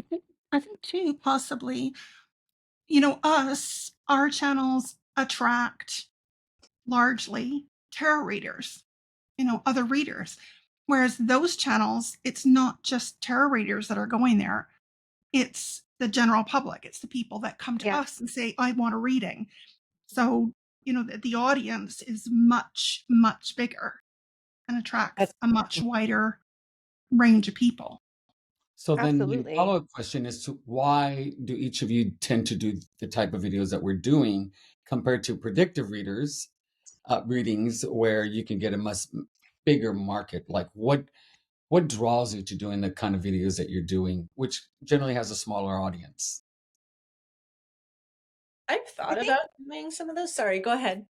I think too, possibly, our channels attract largely tarot readers, other readers. Whereas those channels, it's not just tarot readers that are going there. It's the general public. It's the people that come to us and say, I want a reading. So, the audience is much, much bigger and attracts a much wider range of people. So then my Absolutely. follow-up question is, to why do each of you tend to do the type of videos that we're doing compared to predictive readings where you can get bigger market? Like what draws you to doing the kind of videos that you're doing, which generally has a smaller audience? I've I thought think about doing some of those. Sorry, go ahead.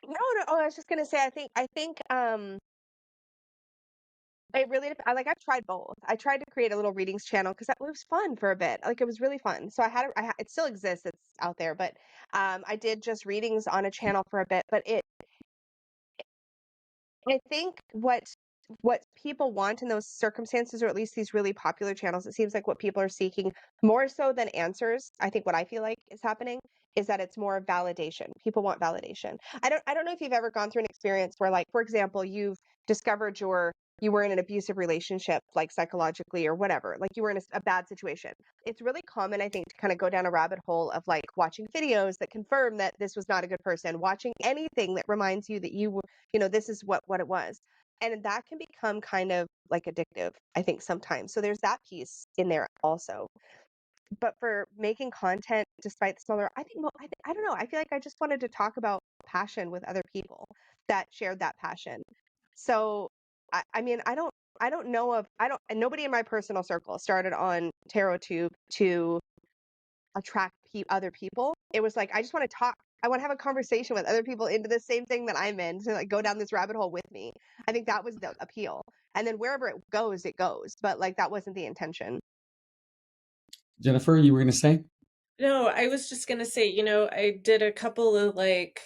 no, no. Oh, I was just gonna say, I think it really like I've tried both. I tried to create a little readings channel because that was fun for a bit. Like it was really fun. So it still exists. It's out there, but I did just readings on a channel for a bit. But I think what people want in those circumstances, or at least these really popular channels, it seems like what people are seeking more so than answers. I think what I feel like is happening is that it's more validation. People want validation. I don't know if you've ever gone through an experience where, like, for example, you've discovered you were in an abusive relationship, like psychologically or whatever, like you were in a bad situation. It's really common, I think, to kind of go down a rabbit hole of like watching videos that confirm that this was not a good person, watching anything that reminds you that this is what it was. And that can become kind of like addictive, I think, sometimes. So there's that piece in there also. But for making content despite the smaller, I think, well, I don't know. I feel like I just wanted to talk about passion with other people that shared that passion. So I mean, I don't know of, I don't, and nobody in my personal circle started on TarotTube to attract other people. It was like, I just want to talk. I want to have a conversation with other people into the same thing that I'm in, to like go down this rabbit hole with me. I think that was the appeal. And then wherever it goes, it goes. But like that wasn't the intention. Jennifer, you were going to say? No, I was just gonna say, I did a couple of like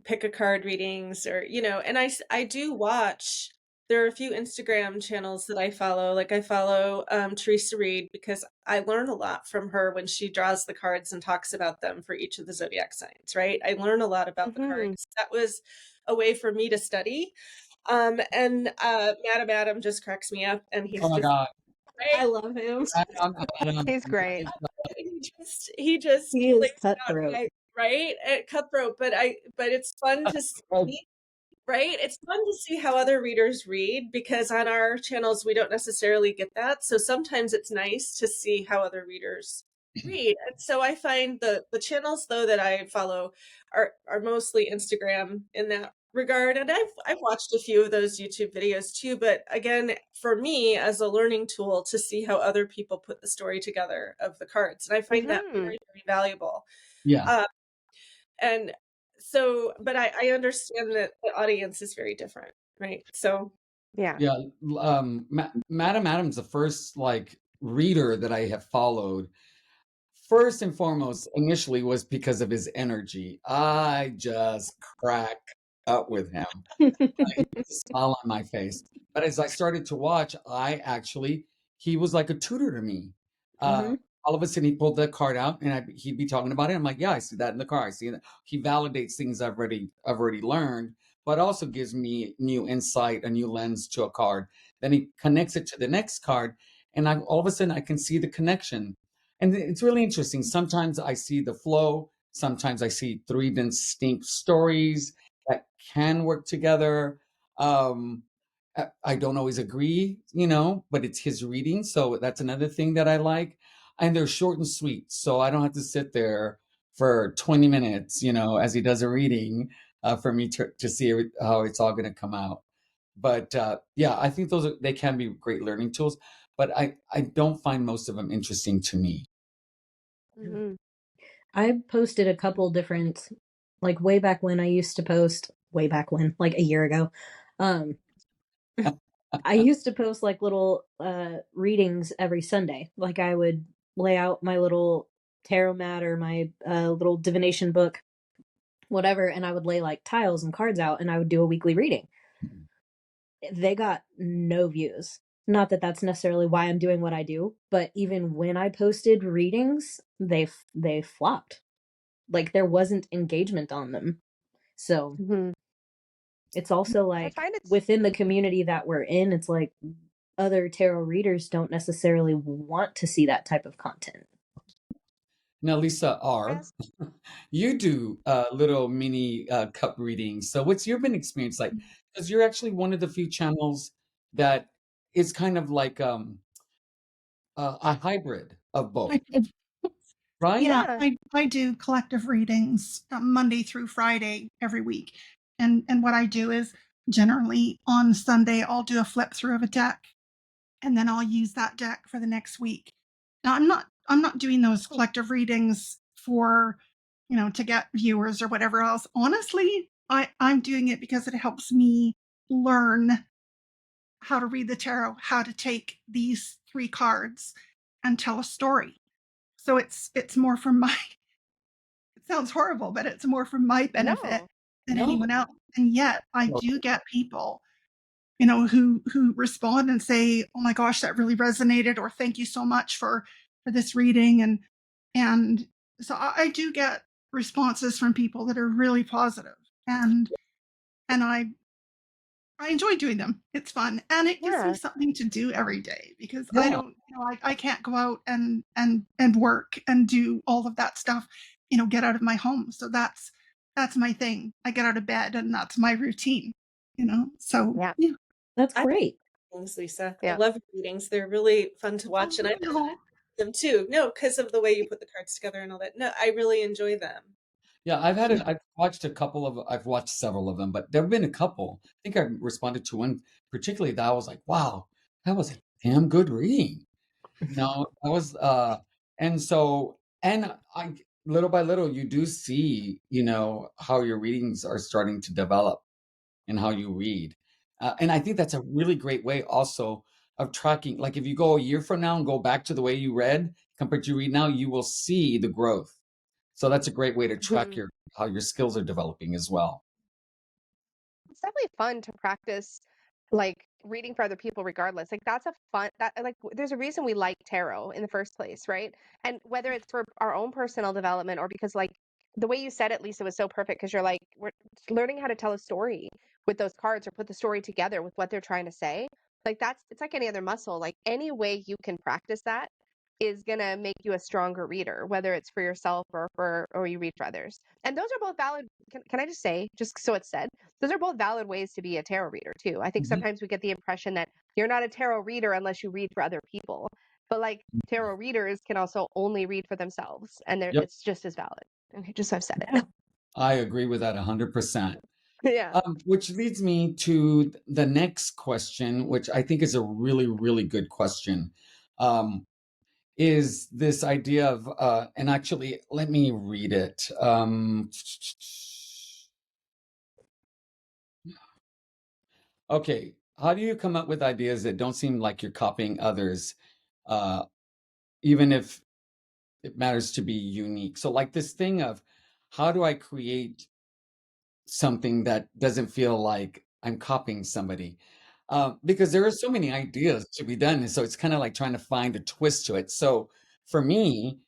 pick a card readings, or and I do watch. There are a few Instagram channels that I follow. Like I follow Teresa Reed because I learn a lot from her when she draws the cards and talks about them for each of the zodiac signs, right? I learn a lot about the Mm-hmm. cards. That was a way for me to study. And Madam Adam just cracks me up, and Oh he's my just God. I right. love him. Adam, He's great. He just He is lays it out cutthroat. right at cutthroat, but it's fun to see, right? It's fun to see how other readers read, because on our channels we don't necessarily get that. So sometimes it's nice to see how other readers read. And so I find the channels though that I follow are mostly Instagram in that regard. And I've watched a few of those YouTube videos too, but again, for me as a learning tool to see how other people put the story together of the cards. And I find that Mm-hmm. very, very valuable. Yeah. Uh, and so, but I understand that the audience is very different, right? So Yeah. Yeah. Madam Adam's the first like reader that I have followed. First and foremost, initially was because of his energy. I just crack up with him. He puts a smile on my face. But as I started to watch, he was like a tutor to me. Uh, hmm all of a sudden, he pulled that card out, and he'd be talking about it. I'm like, yeah, I see that in the card. I see that. He validates things I've already learned, but also gives me new insight, a new lens to a card. Then he connects it to the next card, and all of a sudden, I can see the connection. And it's really interesting. Sometimes I see the flow. Sometimes I see three distinct stories that can work together. Um, I don't always agree, but it's his reading. So that's another thing that I like. And they're short and sweet. So I don't have to sit there for 20 minutes, as he does a reading for me to see how it's all going to come out. But yeah, I think they can be great learning tools, but I don't find most of them interesting to me. Mm-hmm. I posted a couple different, like way back when I used to post, way back when, like a year ago. Um, I used to post like little readings every Sunday. Like I would lay out my little tarot mat or my little divination book, whatever, and I would lay like tiles and cards out, and I would do a weekly reading. They got no views. Not that that's necessarily why I'm doing what I do, but even when I posted readings, they flopped. Like there wasn't engagement on them. So Mm-hmm. it's also I like find it's within the community that we're in, it's like other tarot readers don't necessarily want to see that type of content. Now, Lisa R., yes. you do little mini cup readings. So what's your been experience like? Because you're actually one of the few channels that is kind of like a hybrid of both, I did. right? Yeah, Yeah. I do collective readings Monday through Friday every week. And what I do is generally on Sunday, I'll do a flip through of a deck, and then I'll use that deck for the next week. Now, I'm not doing those collective readings for, to get viewers or whatever else. Honestly, I'm doing it because it helps me learn how to read the tarot, how to take these 3 cards and tell a story. So it's more for my it sounds horrible, but it's more for my benefit No. than No. anyone else. And yet I do get people, who respond and say, "Oh my gosh, that really resonated," or "Thank you so much for this reading." And so I do get responses from people that are really positive, and I enjoy doing them. It's fun, and it gives me Yeah. something to do every day because I Yeah. don't, I can't go out and work and do all of that stuff, get out of my home. So that's my thing. I get out of bed, and that's my routine. So Yeah. yeah. That's I great. things, Lisa. I Yeah. love readings. They're really fun to watch, and I Oh, them too. No, because of the way you put the cards together and all that. No, I really enjoy them. Yeah, I've watched I've watched several of them, but there have been a couple. I think I responded to one particularly that I was like, wow, that was a damn good reading. I was and so and I little by little you do see, how your readings are starting to develop and how you read. And I think that's a really great way also of tracking. Like if you go a year from now and go back to the way you read compared to you read now, you will see the growth. So that's a great way to track Mhm. how your skills are developing as well. It's definitely fun to practice like reading for other people regardless. Like that's a fun that like there's a reason we like tarot in the first place, right? And whether it's for our own personal development or because like the way you said it, Lisa, was so perfect because you're like we're learning how to tell a story with those cards or put the story together with what they're trying to say. Like that's it's like any other muscle. Like any way you can practice that is gonna make you a stronger reader, whether it's for yourself or you read for others. And those are both valid. Can I just say, just so it's said, those are both valid ways to be a tarot reader too. I think Mhm. sometimes we get the impression that you're not a tarot reader unless you read for other people. But like tarot readers can also only read for themselves, and Yep, it's just as valid. Okay, just so I've said it. I agree with that 100%. Yeah. Which leads me to the next question, which I think is a really, really good question. Um, is this idea of, and actually, let me read it. Okay, how do you come up with ideas that don't seem like you're copying others, uh, even if it matters to be unique? So, like this thing of how do I create something that doesn't feel like I'm copying somebody? Because there are so many ideas to be done, and so it's kind of like trying to find a twist to it. So, for me,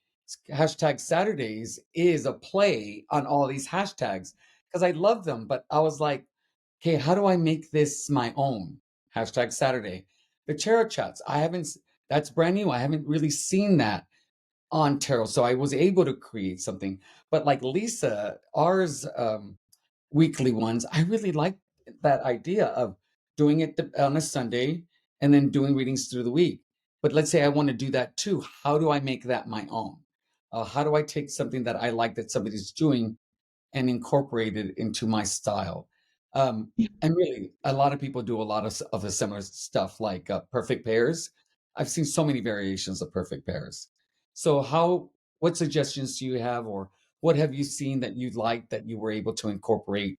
hashtag Saturdays is a play on all these hashtags because I love them, but I was like, okay, how do I make this my own? Hashtag Saturday. The tarot chats, that's brand new. I haven't really seen that on tarot. So I was able to create something. But like Lisa, ours weekly ones, I really like that idea of doing it on a Sunday and then doing readings through the week. But let's say I want to do that too. How do I make that my own? How do I take something that I like that somebody's doing and incorporate it into my style? And really, a lot of people do a lot of the similar stuff, like perfect pairs. I've seen so many variations of perfect pairs. So, what suggestions do you have, or what have you seen that you liked that you were able to incorporate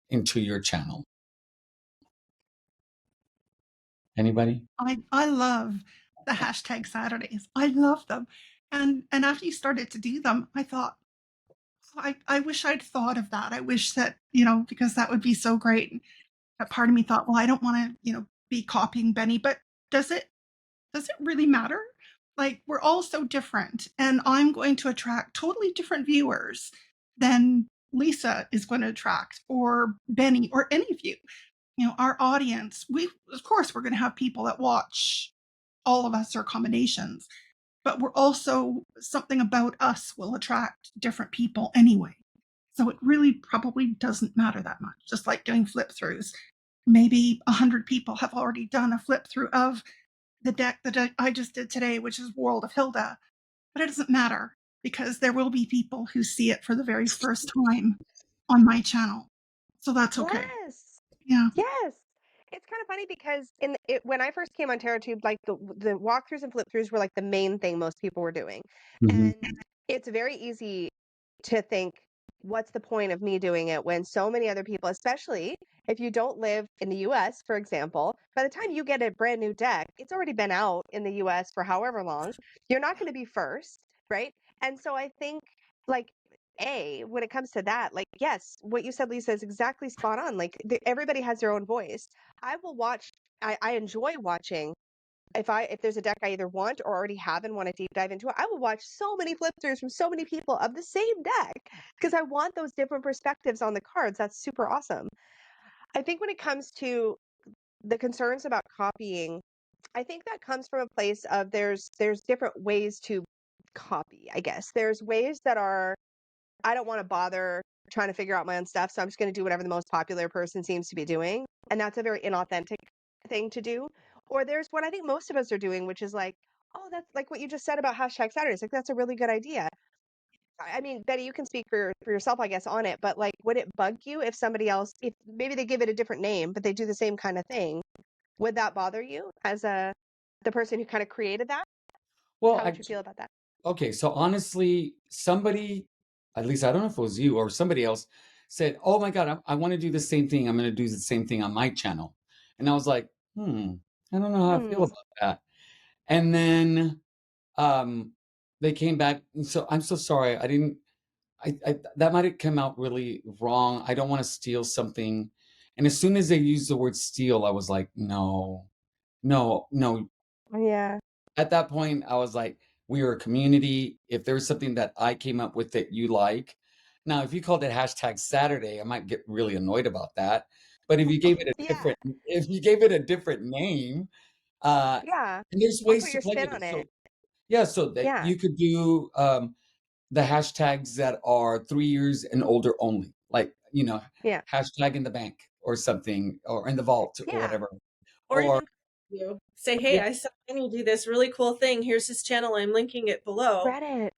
into your channel? Anybody? I love the hashtag Saturdays. I love them. And after you started to do them, I thought, I wish I'd thought of that. I wish that, because that would be so great. That part of me thought, well, I don't want to, be copying Benny, but does it really matter? Like we're all so different, and I'm going to attract totally different viewers than Lisa is going to attract, or Benny, or any of you. Our audience, of course we're going to have people that watch all of us or combinations, but we're also something about us will attract different people anyway. So it really probably doesn't matter that much. Just like doing flip throughs. Maybe 100 people have already done a flip through of the deck that I just did today, which is World of Hilda. But it doesn't matter because there will be people who see it for the very first time on my channel. So that's okay. Yes. Yeah. Yes. It's kind of funny because when I first came on TerraTube, like the walkthroughs and flip throughs were like the main thing most people were doing. Mhm. And it's very easy to think, what's the point of me doing it when so many other people, especially if you don't live in the US, for example, by the time you get a brand new deck, it's already been out in the US for however long. You're not going to be first, right? And so I think like when it comes to that, like, yes, what you said, Lisa, is exactly spot on. Like, everybody has their own voice. I will watch, I enjoy watching. If there's a deck I either want or already have and want to deep dive into it, I will watch so many flip throughs from so many people of the same deck because I want those different perspectives on the cards. That's super awesome. I think when it comes to the concerns about copying, I think that comes from a place of there's different ways to copy, I guess. There's ways that are I don't want to bother trying to figure out my own stuff, so I'm just going to do whatever the most popular person seems to be doing, and that's a very inauthentic thing to do. Or there's what I think most of us are doing, which is like, oh, that's like what you just said about hashtag Saturdays. Like that's a really good idea. I mean, Betty, you can speak for yourself, I guess, on it. But like, would it bug you if somebody else, if maybe they give it a different name, but they do the same kind of thing? Would that bother you as the person who kind of created that? Well, How would you feel about that? okay, so honestly, somebody, at least I don't know if it was you or somebody else, said, "Oh my God, I want to do the same thing. I'm going to do the same thing on my channel." And I was like, I don't know how I feel Hmm. about that. And then um, they came back, and so I'm so sorry. I didn't. I that might have come out really wrong. I don't want to steal something. And as soon as they used the word steal, I was like, no, no, no. Yeah. At that point, I was like, we are a community. If there's something that I came up with that you like, now if you called it hashtag Saturday, I might get really annoyed about that. But Yeah. if you gave it a different name, uh, Yeah. and there's Or ways put to your play spin it. on So it. yeah, so that Yeah. you could do the hashtags that are 3 years and older only, like Yeah. hashtag in the bank or something, or in the vault or Yeah. whatever. Or Or even you say, hey, yeah, I saw Benny do this really cool thing. Here's his channel. I'm linking it below. Reddit.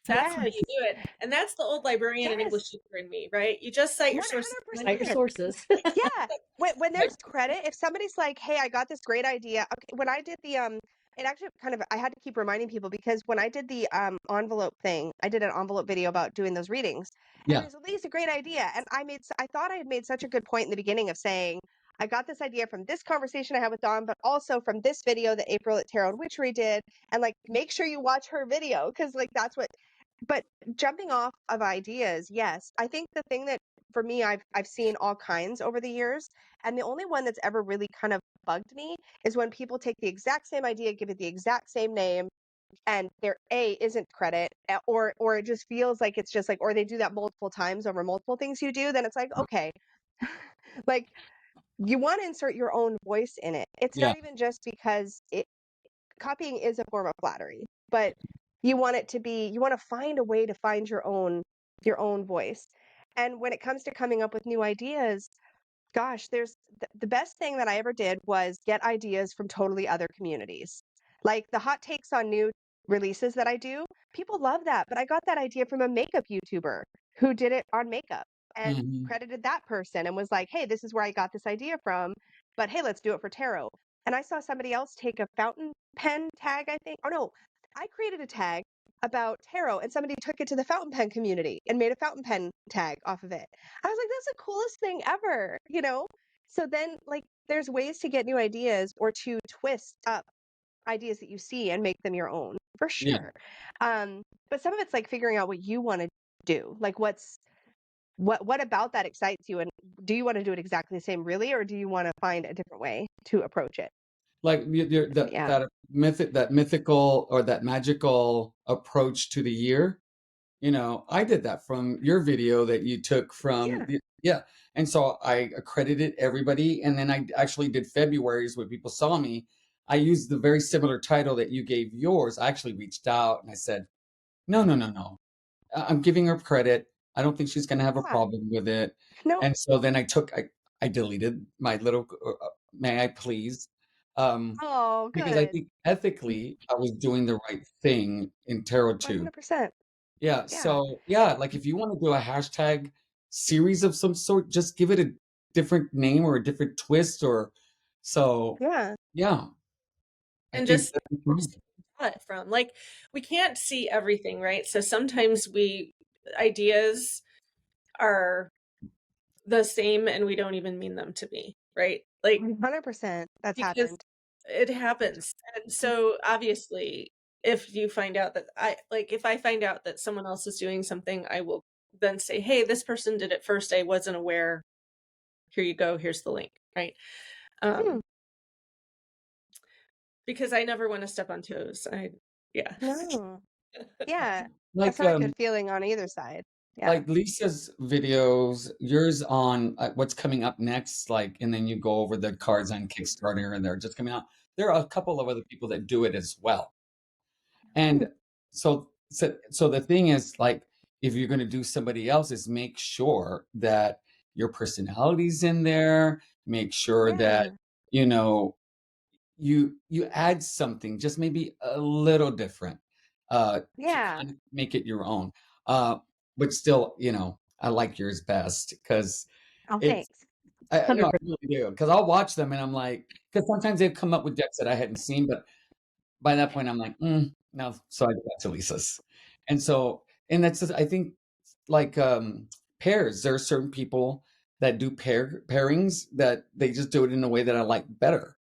That's how Yes. you do it. And that's the old librarian and Yes. English teacher in me, right? You just cite your sources. Cite your 100%. sources. Yeah. When like there's credit, if somebody's like, "Hey, I got this great idea." Okay, when I did it actually kind of I had to keep reminding people because when I did the envelope thing, I did an envelope video about doing those readings. And yeah, everybody's like, "It's a great idea." And I thought I had made such a good point in the beginning of saying, I got this idea from this conversation I had with Dawn, but also from this video that April at Tarot and Witchery did. And like, make sure you watch her video because like that's what. But jumping off of ideas, yes, I think the thing that for me I've seen all kinds over the years, and the only one that's ever really kind of bugged me is when people take the exact same idea, give it the exact same name, and their A isn't credit, or it just feels like it's just like, or they do that multiple times over multiple things you do, then it's like, okay, like you want to insert your own voice in it. It's yeah. not even just because copying is a form of flattery, but you want it to be, you want to find a way to find your own voice. And when it comes to coming up with new ideas, gosh, there's the best thing that I ever did was get ideas from totally other communities. Like the hot takes on new releases that I do, people love that. But I got that idea from a makeup YouTuber who did it on makeup and Mhm. credited that person and was like, hey, this is where I got this idea from. But hey, let's do it for tarot. And I saw somebody else take a fountain pen tag, I think. Oh no, I created a tag about tarot and somebody took it to the fountain pen community and made a fountain pen tag off of it. I was like, that's the coolest thing ever. So then, like, there's ways to get new ideas or to twist up ideas that you see and make them your own, for Yeah. sure. But some of it's like figuring out what you want to do. Like, what about that excites you, and do you want to do it exactly the same, really, or do you want to find a different way to approach it? Like But yeah, that mythical or that magical approach to the year. I did that from your video that you took from yeah, yeah. And so I accredited everybody. And then I actually did February's when people saw me. I used the very similar title that you gave yours. I actually reached out and I said, no, no, no, no. I'm giving her credit. I don't think she's going to have a yeah. problem with it. No, And so then I deleted my little, may I please? Um, oh, because I good, think ethically I was doing the right thing in Tarot 100%. yeah. Yeah, So yeah, like if you want to do a hashtag series of some sort, just give it different name or a different twist, or so. Yeah. Yeah, I And think just that'd be fun. draw it from, like, we can't see everything, right? So sometimes ideas are the same and we don't even mean them to be, right? Like, 100%. That's because happened. it happens. And so obviously, if you find out that if I find out that someone else is doing something, I will then say, hey, this person did it first. I wasn't aware. Here you go. Here's the link, right? Because I never want to step on toes. Yeah. No. Yeah. Like That's not a good feeling on either side. Yeah. like Lisa's videos, yours on what's coming up next, like, and then you go over the cards on Kickstarter and they're just coming out. There are a couple of other people that do it as well. And so the thing is, like, if you're going to do somebody else's, make sure that your personality's in there, make sure that, Yeah. you know, you add something, just maybe a little different, to Yeah. kind of make it your own. But still, I like yours best because Oh, it's, thanks. no, I 100%. really do. Because I'll watch them and I'm like, because sometimes they've come up with decks that I hadn't seen, but by that point I'm like, no. So I go back to Lisa's. And that's just, I think, like, pairs. There are certain people that do pairings that they just do it in a way that I like better.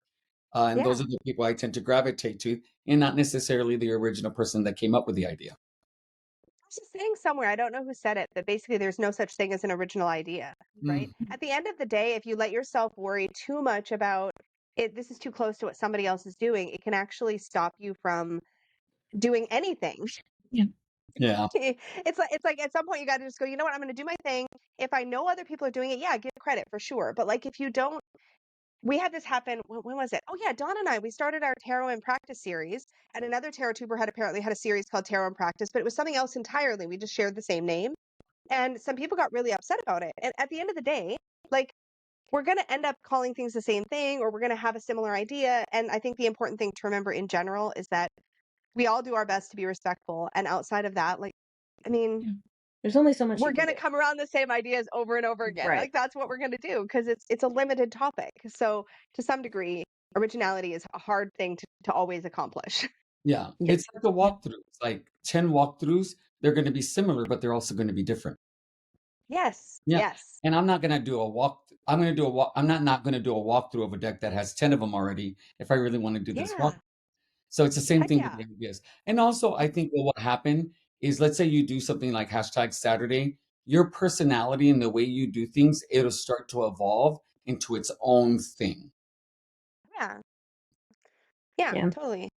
And those Yeah. are the people I tend to gravitate to, and not necessarily the original person that came up with the idea. I was just saying somewhere, I don't know who said it, but basically there's no such thing as an original idea, right? At the end of the day, if you let yourself worry too much about it, this is too close to what somebody else is doing, it can actually stop you from doing anything. Yeah. It's like at some point you got to just go, you know what, I'm going to do my thing. If I know other people are doing it, yeah, give credit for sure. But like if you don't, we had this happen. When was it? Oh yeah, Dawn and I, we started our Tarot in Practice series, and another Tarot tuber had apparently had a series called Tarot in Practice, but it was something else entirely. We just shared the same name, and some people got really upset about it. And at the end of the day, like, we're going to end up calling things the same thing, or we're going to have a similar idea. And I think the important thing to remember in general is that we all do our best to be respectful, and outside of that, like, I mean, There's only so much we're you can going to do. come around the same ideas over and over again. Right. Like, that's what we're going to do because it's a limited topic. So to some degree, originality is a hard thing to always accomplish. Yeah. Yeah. It's like a walkthrough. It's like 10 walkthroughs. They're going to be similar, but they're also going to be different. Yes. Yeah. Yes. And I'm not going to do a walk. I'm going to do a walk. I'm not going to do a walkthrough of a deck that has 10 of them already if I really want to do this Yeah. walk. So it's the same Heck thing yeah. with ideas. And also, I think what will happen is, let's say you do something like #Saturday, your personality and the way you do things, it'll start to evolve into its own thing. Yeah. Yeah, Yeah. totally.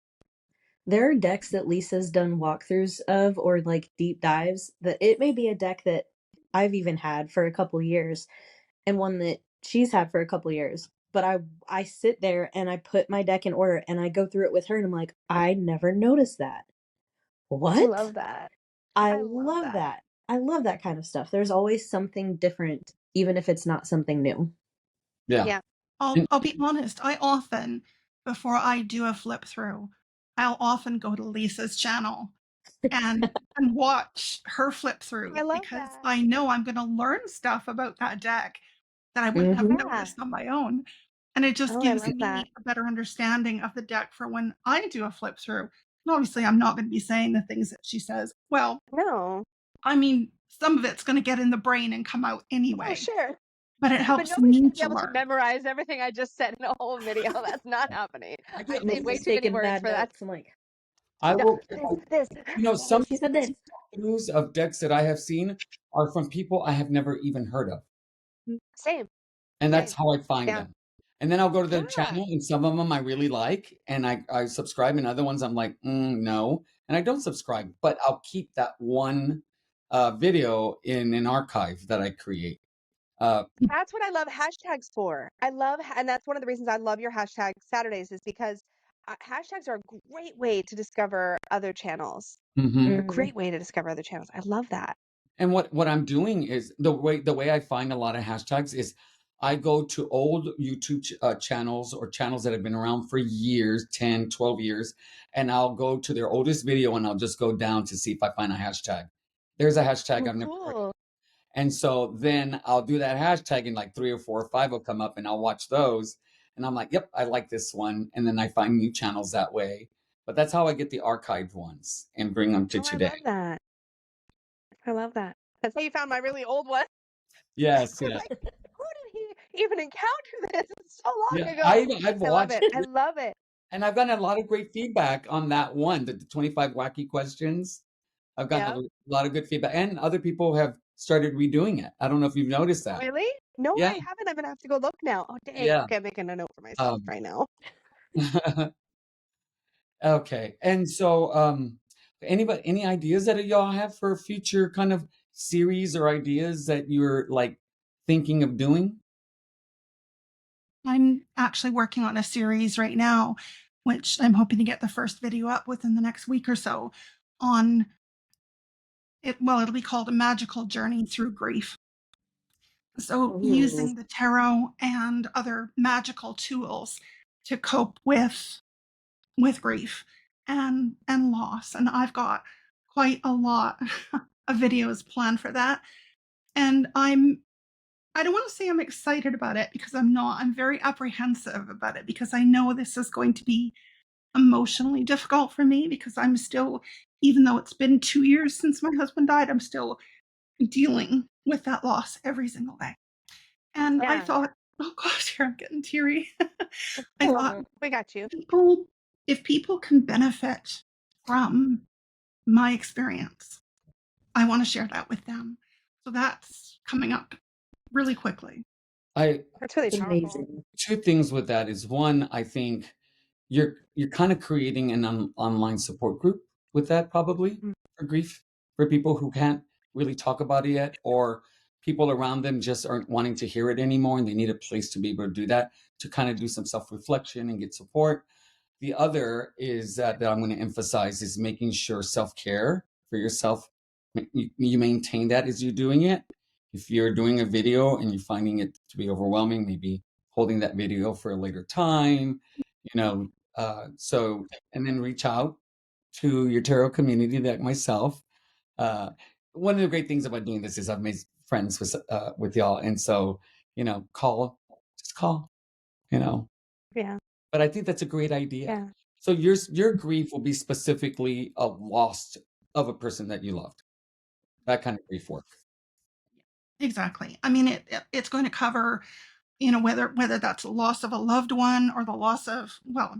There are decks that Lisa's done walkthroughs of, or like deep dives, that it may be a deck that I've even had for a couple years and one that she's had for a couple years. But I sit there and I put my deck in order and I go through it with her and I'm like, I never noticed that. I What? love that. I I love love that. that. I love that kind of stuff. There's always something different, even if it's not something new. Yeah. Yeah. I'll be honest. I often, before I do a flip through, I'll often go to Lisa's channel and watch her flip through I love because that. I know I'm going to learn stuff about that deck that I wouldn't have Mhm. Yeah. noticed on my own. And it just Oh, I gives love that. me a better understanding of the deck for when I do a flip through. And obviously, I'm not going to be saying the things that she says. Well, No. I mean, some of it's going to get in the brain and come out Oh, anyway, sure. but it But helps nobody's me gonna be to able to learn. memorize everything I just said in a whole video. That's not happening. I I get say way Nikki's too many taking words bad for that. notes. I'm like, I No, will, this. some she said this. walkthroughs of decks that I have seen are from people I have never even heard of. Same. And that's Same. how I find Yeah. them. And then I'll go to the Yeah. channel, and some of them I really like, and I subscribe, and other ones I'm like, no, and I don't subscribe, but I'll keep that one video in an archive that I create. That's what I love hashtags for. And that's one of the reasons I love your hashtag Saturdays is because hashtags are a great way to discover other channels. Mhm. A great way to discover other channels. I love that. And what I'm doing is the way I find a lot of hashtags is I go to old YouTube channels or channels that have been around for years, 10, 12 years, and I'll go to their oldest video and I'll just go down to see if I find a hashtag. There's a hashtag Oh, I've never heard of. cool. And so then I'll do that hashtag and like 3 or 4 or 5 will come up and I'll watch those. And I'm like, yep, I like this one. And then I find new channels that way. But that's how I get the archived ones and bring them to Oh, I today. love that. I love that. That's how you found my really old one. Yes, I was yeah. like, who did he even encounter this so long Yeah, ago? I've I love watched it. I love it. and I've gotten a lot of great feedback on that one, the 25 wacky questions. I've gotten Yeah. a lot of good feedback, and other people have started redoing it. I don't know if you've noticed that. Really? No, Yeah, I haven't. I'm gonna have to go look now. Oh, dang. yeah. Okay, I'm making a note for myself right now. Okay, and so any ideas that y'all have for future kind of series or ideas that you're like thinking of doing? I'm actually working on a series right now, which I'm hoping to get the first video up within the next week or so on it. Well, it'll be called A Magical Journey Through Grief. So using the tarot and other magical tools to cope with grief and loss. And I've got quite a lot of videos planned for that. And I don't want to say I'm excited about it because I'm not. I'm very apprehensive about it because I know this is going to be emotionally difficult for me because I'm still, even though it's been 2 years since my husband died, I'm still dealing with that loss every single day. And I Yeah. thought, oh gosh, here I'm getting teary. I thought We got you. if people can benefit from my experience, I want to share that with them. So that's coming up really quickly. That's really It's powerful. amazing. 2 things with that is, one, I think you're kind of creating an online support group with that, probably for grief, for people who can't really talk about it yet, or people around them just aren't wanting to hear it anymore and they need a place to be able to do that, to kind of do some self-reflection and get support. The other is that I'm going to emphasize is making sure self-care for yourself, you maintain that as you're doing it. If you're doing a video and you're finding it to be overwhelming, maybe holding that video for a later time, so, and then reach out to your tarot community like myself. One of the great things about doing this is I've made friends with y'all. And so, just call, you know, Yeah. but I think that's a great idea. Yeah. So your grief will be specifically a loss of a person that you loved. That kind of grief work. Exactly. I mean, it's going to cover, whether that's the loss of a loved one or the loss of, well,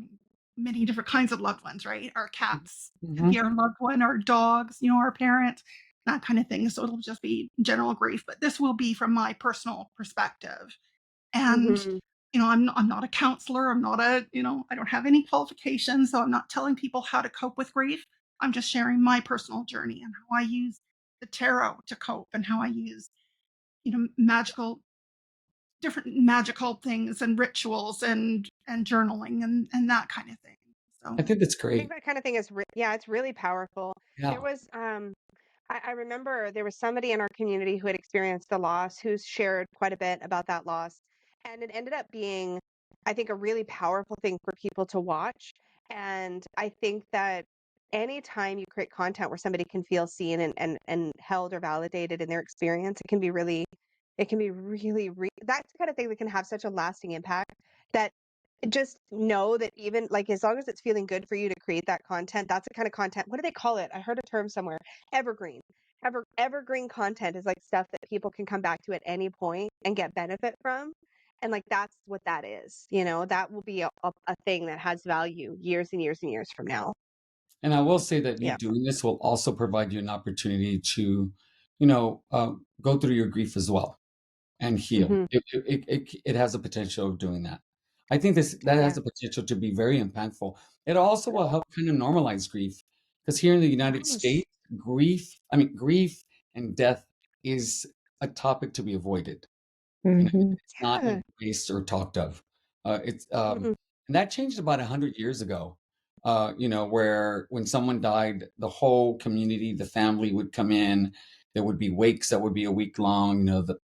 many different kinds of loved ones, right? Our cats could be our loved one, our dogs, our parent, that kind of thing. So it'll just be general grief, but this will be from my personal perspective. And I'm not a counselor. I'm not I don't have any qualifications, so I'm not telling people how to cope with grief. I'm just sharing my personal journey and how I use the tarot to cope and how I use, different magical things and rituals and journaling and that kind of thing. So I think that's I think great. that kind of thing is, it's really powerful. Yeah. There was, I remember there was somebody in our community who had experienced a loss who's shared quite a bit about that loss. And it ended up being, I think, a really powerful thing for people to watch. And I think that anytime you create content where somebody can feel seen and held or validated in their experience, it can be really, that's the kind of thing that can have such a lasting impact that just know that even like as long as it's feeling good for you to create that content, that's the kind of content. What do they call it? I heard a term somewhere. Evergreen. Evergreen content is like stuff that people can come back to at any point and get benefit from. And like that's what that is. That will be a thing that has value years and years and years from now. And I will say that you Yeah. doing this will also provide you an opportunity to, go through your grief as well and heal. Mm-hmm. It has a potential of doing that. I think that has the potential to be very impactful. It also will help kind of normalize grief, because here in the United States, grief and death is a topic to be avoided. It's not Yeah. embraced or talked of. It's Mm-mm. And that changed about 100 years ago. Where when someone died, the whole community, the family would come in. There would be wakes that would be a week long. The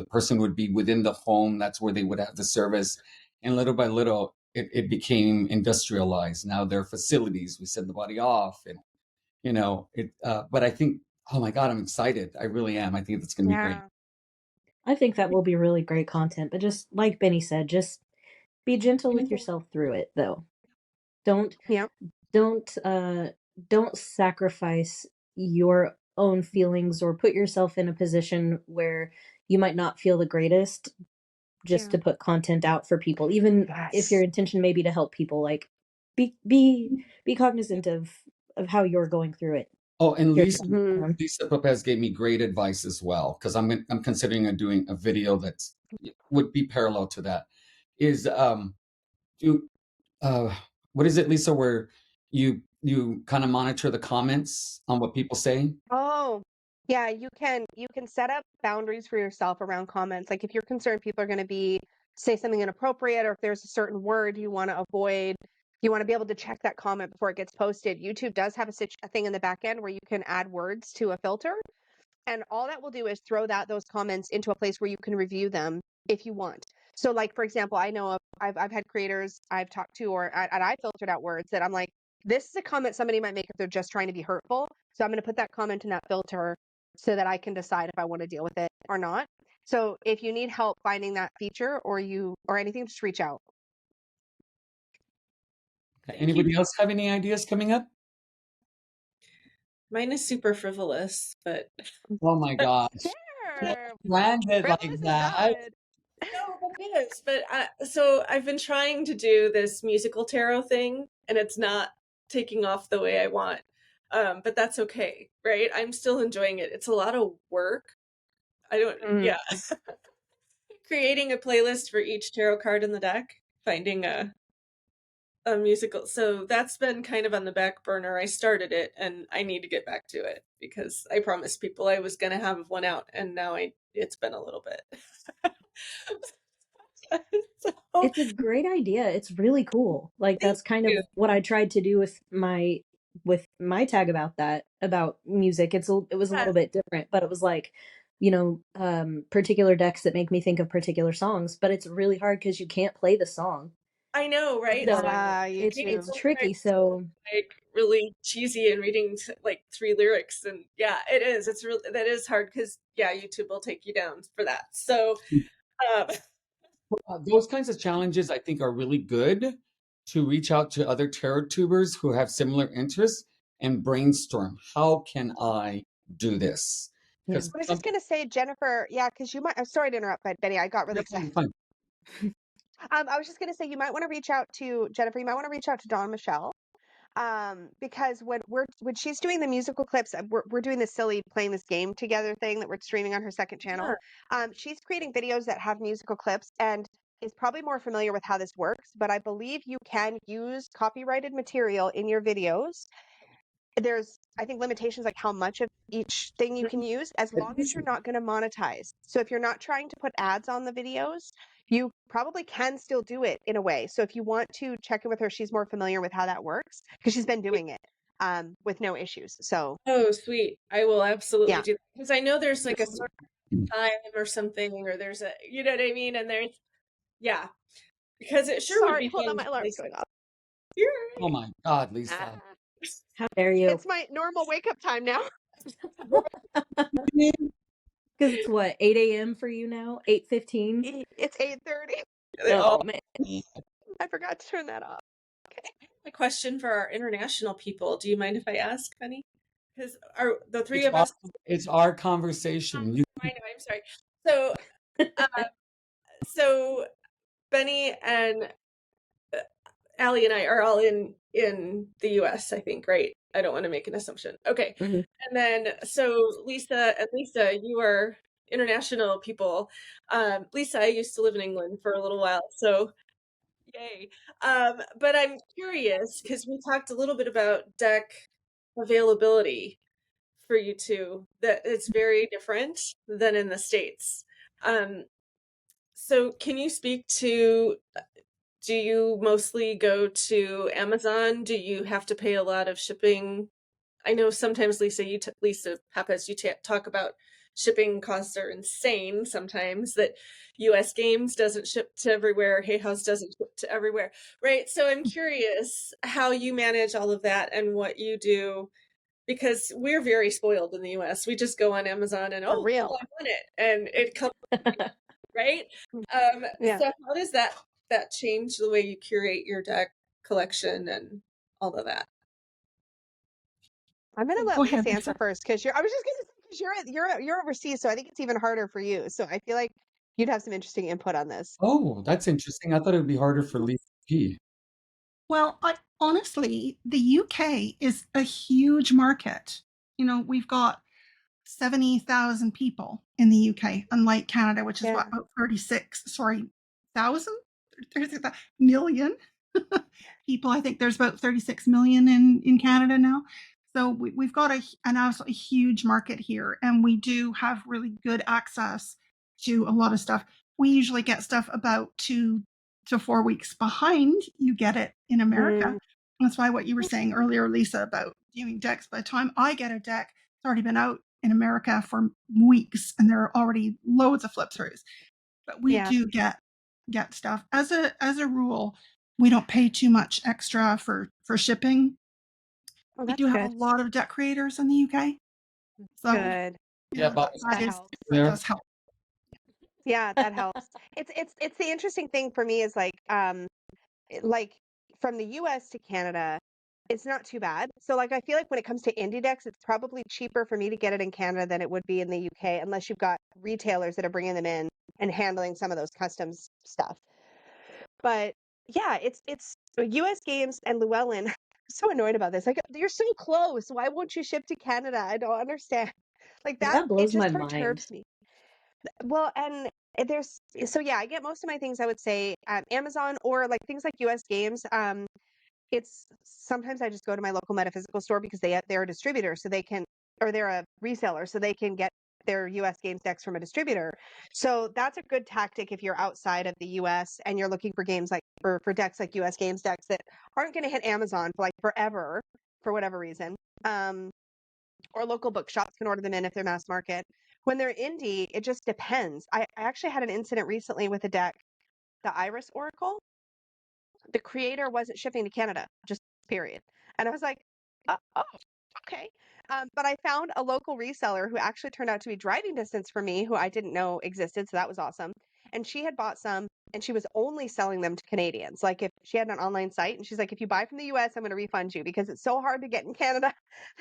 person would be within the home. That's where they would have the service. And little by little, it became industrialized. Now there are facilities. We send the body off, and but I think Oh my God, I'm excited. I really am. I think that's going to be great. Yeah. I think that will be really great content, but just like Benny said, just be gentle with yourself through it though. Don't Yeah. don't don't sacrifice your own feelings or put yourself in a position where you might not feel the greatest just Yeah. to put content out for people, even if your Yes. intention may be to help people. Like be cognizant of how you're going through it. Oh, and Lisa, Mhm. Lisa Lopez gave me great advice as well, because I'm considering doing a video that's would be parallel to that. Is do uh what is it, Lisa, where you kind of monitor the comments on what people say? Oh, yeah, you can set up boundaries for yourself around comments. Like if you're concerned people are going to be say something inappropriate, or if there's a certain word you want to avoid, you want to be able to check that comment before it gets posted. YouTube does have a thing in the back end where you can add words to a filter. And all that will do is throw those comments into a place where you can review them if you want. So like, for example, I know I've had creators I've talked to, and I filtered out words that I'm like, this is a comment somebody might make if they're just trying to be hurtful. So I'm going to put that comment in that filter so that I can decide if I want to deal with it or not. So if you need help finding that feature or anything, just reach out. Thank you. Anybody else have any ideas coming up? Mine is super frivolous, but Oh my gosh. Sure. Landed like Frivolous is that. valid. no, but it is. But so I've been trying to do this musical tarot thing, and it's not taking off the way I want. But that's okay, right? I'm still enjoying it. It's a lot of work. I don't, yeah. Creating a playlist for each tarot card in the deck, finding a musical. So that's been kind of on the back burner. I started it and I need to get back to it because I promised people I was going to have one out, and now it's been a little bit. So, It's a great idea. It's really cool. Like thank that's kind of you. what I tried to do with my tag about music. It was a Yeah, little bit different, but it was like, particular decks that make me think of particular songs, but it's really hard because you can't play the song. I know, right? So So You it's too. it's tricky. So like really cheesy and reading like 3 lyrics, and yeah, it is. It's really that is hard because yeah, YouTube will take you down for that. So um, Those kinds of challenges I think are really good to reach out to other tarot tubers who have similar interests and brainstorm. How can I do this? yeah. Because I was just gonna say, Jennifer, yeah, because you might. I'm sorry to interrupt, but Benny, I got really excited. fine. I was just gonna say you might want to reach out to Jennifer. You might want to reach out to Dawn Michelle, because when she's doing the musical clips, we're doing this silly playing this game together thing that we're streaming on her second channel. She's creating videos that have musical clips and is probably more familiar with how this works. But I believe you can use copyrighted material in your videos. There's, I think, limitations like how much of each thing you can use, as long as you're not going to monetize. So if you're not trying to put ads on the videos, you probably can still do it in a way. So if you want to check in with her, she's more familiar with how that works because she's been doing it with no issues. So oh, sweet. I will absolutely yeah. do that because I know there's like a certain time or something, or there's a, you know what I mean? And there's, yeah, because it sure would Sorry, be hold fun on, my to alarm's play. going off. You're Oh right. my God, Lisa. Ah, How dare you? it's my normal wake up time now. Because it's what 8 a.m. for you now. 8:15. It's 8:30. They all. Oh man. I forgot to turn that off. A question for our international people. Do you mind if I ask, Penny? Because are the three It's of our, us? it's our conversation. I know. I'm sorry. So, so Benny and Allie and I are all in the U.S. I think, right? I don't want to make an assumption. Okay, Mhm. and then so Lisa and Lisa, you are international people. Lisa, I used to live in England for a little while, so yay. But I'm curious because we talked a little bit about deck availability for you two. That it's very different than in the States. Um, so can you speak to, do you mostly go to Amazon? Do you have to pay a lot of shipping? I know sometimes Lisa, Lisa Pappas, you talk about shipping costs are insane sometimes, that US Games doesn't ship to everywhere, Hay House doesn't ship to everywhere, right? So I'm curious how you manage all of that and what you do because we're very spoiled in the US. We just go on Amazon and, For oh, real. cool, I want it. And it comes, right? Yeah. So how does that change the way you curate your deck collection and all of that? I'm gonna Go let Lisa ahead, answer Lisa. first because I was just gonna say because you're overseas, so I think it's even harder for you. So I feel like you'd have some interesting input on this. Oh, that's interesting. I thought it would be harder for Lisa P. Well, honestly, the UK is a huge market. We've got 70,000 people in the UK, unlike Canada, which is Yeah. what, about 36, sorry, thousand? 36 million people. I think there's about 36 million in Canada now. So we've got an absolutely huge market here, and we do have really good access to a lot of stuff. We usually get stuff about 2 to 4 weeks behind you get it in America. Mm, That's why what you were saying earlier, Lisa, about viewing decks. By the time I get a deck, it's already been out in America for weeks, and there are already loads of flip throughs. But we yeah. do get stuff as a rule. We don't pay too much extra for shipping. Oh, We that's do have a good. lot of deck creators in the UK, so Good. Yeah, yeah, Bob was That helps. that there. does help. Yeah, that helps. It's the interesting thing for me is like from the US to Canada, it's not too bad. So like I feel like when it comes to indie decks, it's probably cheaper for me to get it in Canada than it would be in the UK, unless you've got retailers that are bringing them in and handling some of those customs stuff. But yeah, it's US games and Llewellyn. I'm so annoyed about this. Like you're so close. Why won't you ship to Canada? I don't understand. Like that, That it blows my just mind. perturbs me. Well, and there's so yeah, I get most of my things I would say Amazon or like things like US games. It's sometimes I just go to my local metaphysical store because they're a distributor, so they can, or they're a reseller, so they can get their US games decks from a distributor. So that's a good tactic if you're outside of the US and you're looking for games like for decks like US games decks that aren't going to hit Amazon for like forever for whatever reason. Or local bookshops can order them in if they're mass market. When they're indie, it just depends. I actually had an incident recently with a deck, the Iris Oracle. The creator wasn't shipping to Canada, just period. And I was like, oh, okay. But I found a local reseller who actually turned out to be driving distance for me, who I didn't know existed. So that was awesome. And she had bought some and she was only selling them to Canadians. Like if she had an online site and she's like, if you buy from the US, I'm going to refund you because it's so hard to get in Canada.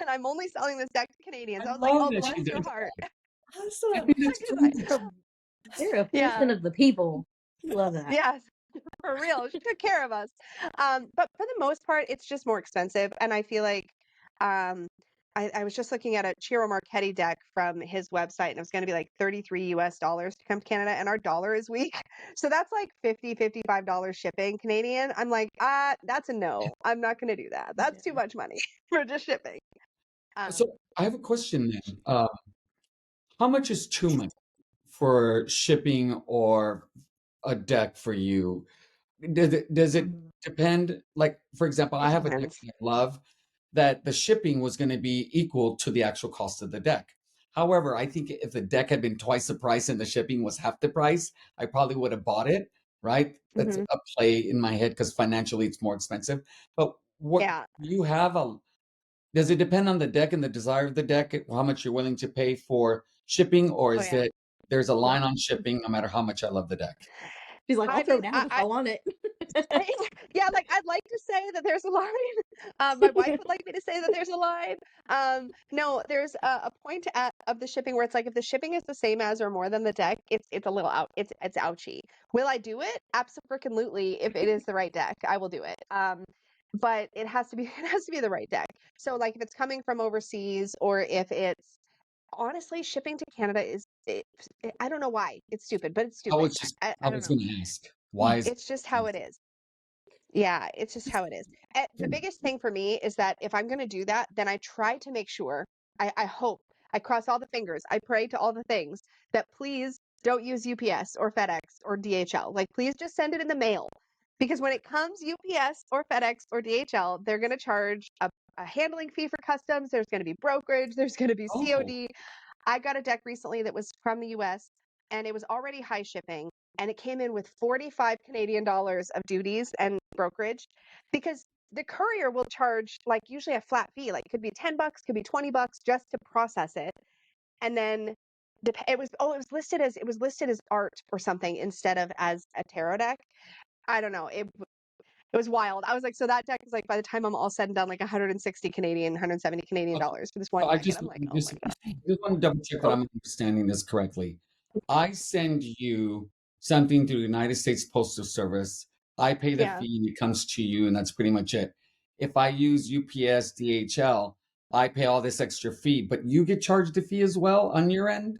And I'm only selling this deck to Canadians. I I was like, love oh, that she bless your does heart. that. I Awesome. think that's Because I, so They're a yeah, person of the people. Love that. yes, for real. She took care of us. But for the most part, it's just more expensive. And I feel like um, I was just looking at a Ciro Marchetti deck from his website, and it was going to be like $33 to come to Canada, and our dollar is weak. So that's like $55 shipping Canadian. I'm like, that's a no. I'm not going to do that. That's too much money for just shipping. Um, So I have a question then. How much is too much for shipping or a deck for you? Does it Mhm. depend? Like, for example, I it have a deck depends. that I love that the shipping was going to be equal to the actual cost of the deck. However, I think if the deck had been twice the price and the shipping was half the price, I probably would have bought it, right? That's Hmm. a play in my head because financially it's more expensive. But what Yeah. you have does it depend on the deck and the desire of the deck, how much you're willing to pay for shipping, or Oh, is yeah. it there's a line on shipping no matter how much I love the deck? She's like, I'll I throw mean, down if I want it. yeah, like I'd like to say that there's a line. My wife would like me to say that there's a line. No, there's a point of the shipping where it's like if the shipping is the same as or more than the deck, it's a little out. It's ouchy. Will I do it? Absolutely. If it is the right deck, I will do it. But it has to be it has to be the right deck. So like if it's coming from overseas or if it's honestly shipping to Canada I don't know why. It's stupid, but it's I stupid. was just I I don't was know. going to ask, why is It's just how it is. Yeah, it's just how it is. The it? biggest thing for me is that if I'm going to do that, then I try to make sure, I hope, I cross all the fingers, I pray to all the things that please don't use UPS or FedEx or DHL. Like, please just send it in the mail. Because when it comes UPS or FedEx or DHL, they're going to charge a handling fee for customs. There's going to be brokerage. There's going to be Oh, COD. I got a deck recently that was from the US and it was already high shipping and it came in with 45 Canadian dollars of duties and brokerage because the courier will charge like usually a flat fee, like it could be $10, could be $20 just to process it. And then it was listed as art or something instead of as a tarot deck. I don't know. It was wild. I was like, so that deck is like, by the time I'm all said and done, like 160 Canadian, 170 Canadian dollars for this one I deck. And I'm like, oh my God. just want to double check that I'm understanding this correctly. I send you something through the United States Postal Service. I pay the Yeah. fee and it comes to you, and that's pretty much it. If I use UPS, DHL, I pay all this extra fee, but you get charged a fee as well on your end?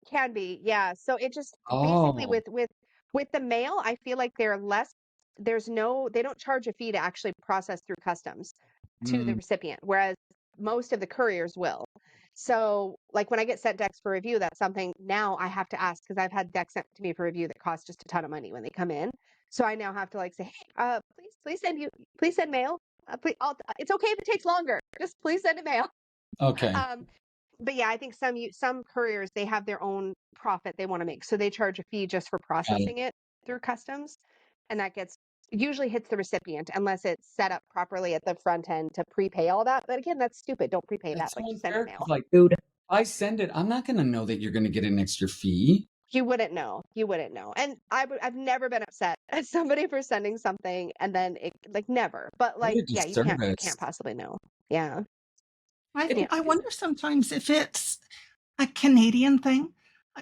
Can be, yeah. So it just basically Oh, with the mail, I feel like they don't charge a fee to actually process through customs to the mm, recipient, whereas most of the couriers will. So like when I get sent decks for review, that's something now I have to ask, because I've had decks sent to me for review that cost just a ton of money when they come in. So I now have to like say, hey, please send mail. It's okay if it takes longer. Just please send it mail. okay. Um, but yeah, I think some couriers, they have their own profit they want to make, so they charge a fee just for Got it. processing it through customs, and that usually hits the recipient unless it's set up properly at the front end to prepay all that. But again, that's stupid. Don't prepay that. That's so Like, just send it unfair mail. because, like, Dude. if I send it, I'm not going to know that you're going to get an extra fee. You wouldn't know. You wouldn't know. And I've never been upset at somebody for sending something and then it, like, never. But What like, a yeah, you disservice. can't possibly know. Yeah. I Yeah. I wonder sometimes if it's a Canadian thing.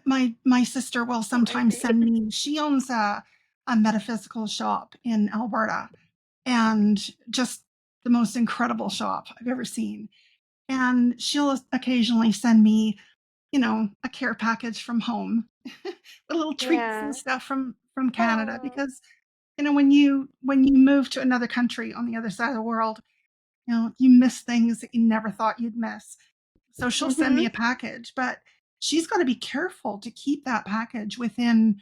My sister will sometimes send me. She owns a metaphysical shop in Alberta, and just the most incredible shop I've ever seen. And she'll occasionally send me, a care package from home, with little treats Yeah. and stuff from Canada, Oh. because when you move to another country on the other side of the world, you miss things that you never thought you'd miss. So she'll send Mm-hmm. me a package, but she's got to be careful to keep that package within,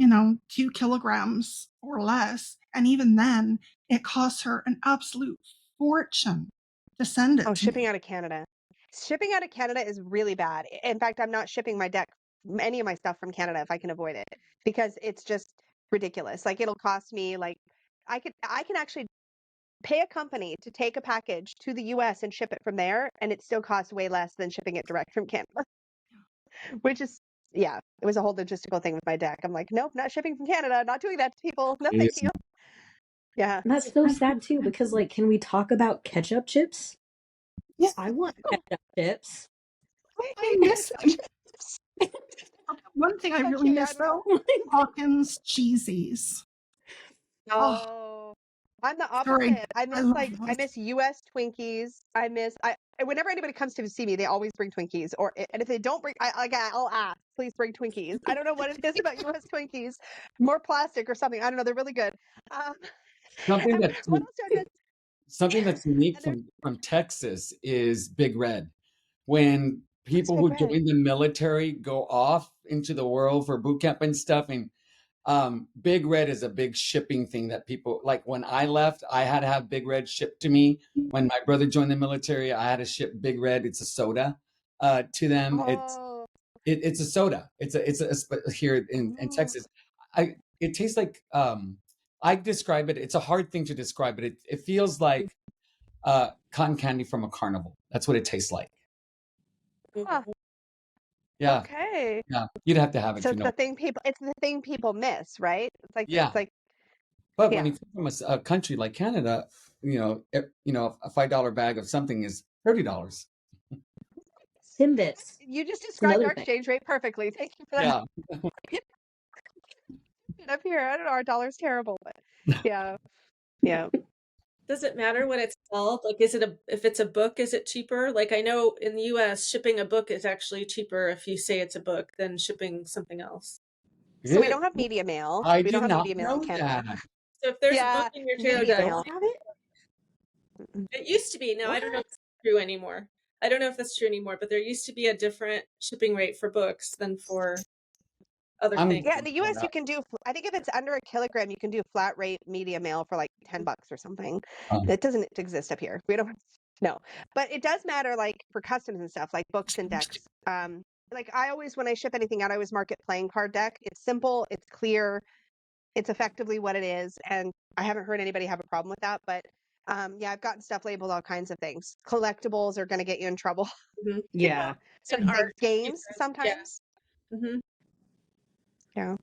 2 kilograms or less. And even then, it costs her an absolute fortune to send Oh, it to shipping me. out of Canada. Shipping out of Canada is really bad. In fact, I'm not shipping any of my stuff from Canada if I can avoid it, because it's just ridiculous. Like, it'll cost me like I can actually pay a company to take a package to the US and ship it from there, and it still costs way less than shipping it direct from Canada, which is, yeah, it was a whole logistical thing with my deck. I'm like, nope, not shipping from Canada, not doing that to people. No, thank Yes. you. Yeah. And that's so sad too, because like, can we talk about ketchup chips? Yeah, I want ketchup chips. I I hate miss ketchup them. chips. One thing I really Actually, I miss don't know. though, Hawkins cheesies. Oh, Oh, I'm the sorry. opposite. I love I those. miss US Twinkies. Whenever anybody comes to see me, they always bring Twinkies. And if they don't bring, I'll ask, please bring Twinkies. I don't know what it is about US Twinkies, more plastic or something. I don't know. They're really good. Um, Something and that's what else do I miss? something that's unique And there's from Texas is Big Red. When what's people Big who Red? join the military go off into the world for boot camp and stuff, and Big Red is a big shipping thing that people like. When I left, I had to have Big Red shipped to me. When my brother joined the military, I had to ship Big Red. It's a soda to them. Oh, It's a soda. Here in oh, Texas. It tastes like I describe it. It's a hard thing to describe, but it feels like cotton candy from a carnival. That's what it tastes like. huh, Yeah, okay. yeah. You'd have to have it So to know. it's the thing people miss, right? Yeah, It's like, but when yeah. you come from a country like Canada, a $5 bag of something is $30. Timbits. You just It's described another our thing. exchange rate perfectly. Thank you for that. Yeah. Up here, I don't know, our dollar's terrible, but yeah, yeah. Does it matter what it's called? Like, if it's a book, is it cheaper? Like, I know in the US, shipping a book is actually cheaper if you say it's a book than shipping something else. So we Yeah. don't have media mail. I We did don't have not media mail in know Canada. that. So if there's a book Yeah, in your tarot media You deck, mail. don't have it? it used to be. Now I don't know if What? it's true anymore. I don't know if that's true anymore, but there used to be a different shipping rate for books than for other I'm things. Yeah, in the US that you up. can do, I think if it's under a kilogram, you can do flat rate media mail for like $10 or something. It doesn't exist up here. We don't no. But it does matter, like for customs and stuff, like books and decks. Like I always, when I ship anything out, I always mark it playing card deck. It's simple, it's clear, it's effectively what it is. And I haven't heard anybody have a problem with that, but yeah, I've gotten stuff labeled all kinds of things. Collectibles are going to get you in trouble. Mhm. Yeah. Certain And things, art. games Yeah. sometimes. Mhm. Yeah.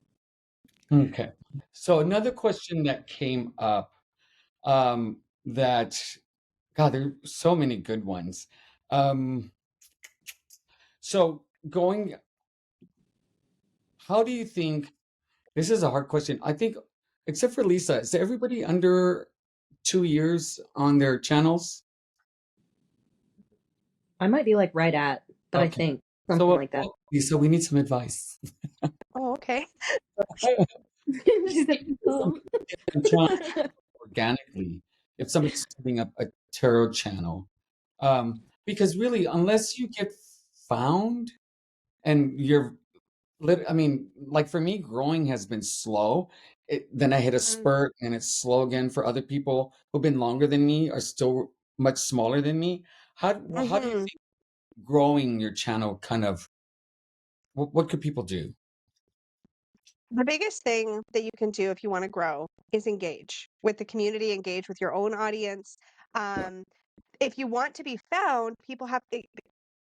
Okay. So another question that came up, that, God, there are so many good ones. So going, how do you think, this is a hard question. I think, except for Lisa, is everybody under 2 years on their channels? I might be like right at, but I Okay. think So, something like that. Lisa, we need some advice. Oh, okay. She's like, oh. I'm trying organically if somebody's setting up a tarot channel. Because really, unless you get found and you're I mean, like for me, growing has been slow. Then I hit a Mm, spurt and it's slow again for other people who've been longer than me, are still much smaller than me. How do you mhm. think growing your channel kind of, what could people do? The biggest thing that you can do if you want to grow is engage with the community, engage with your own audience. Um, if you want to be found, people have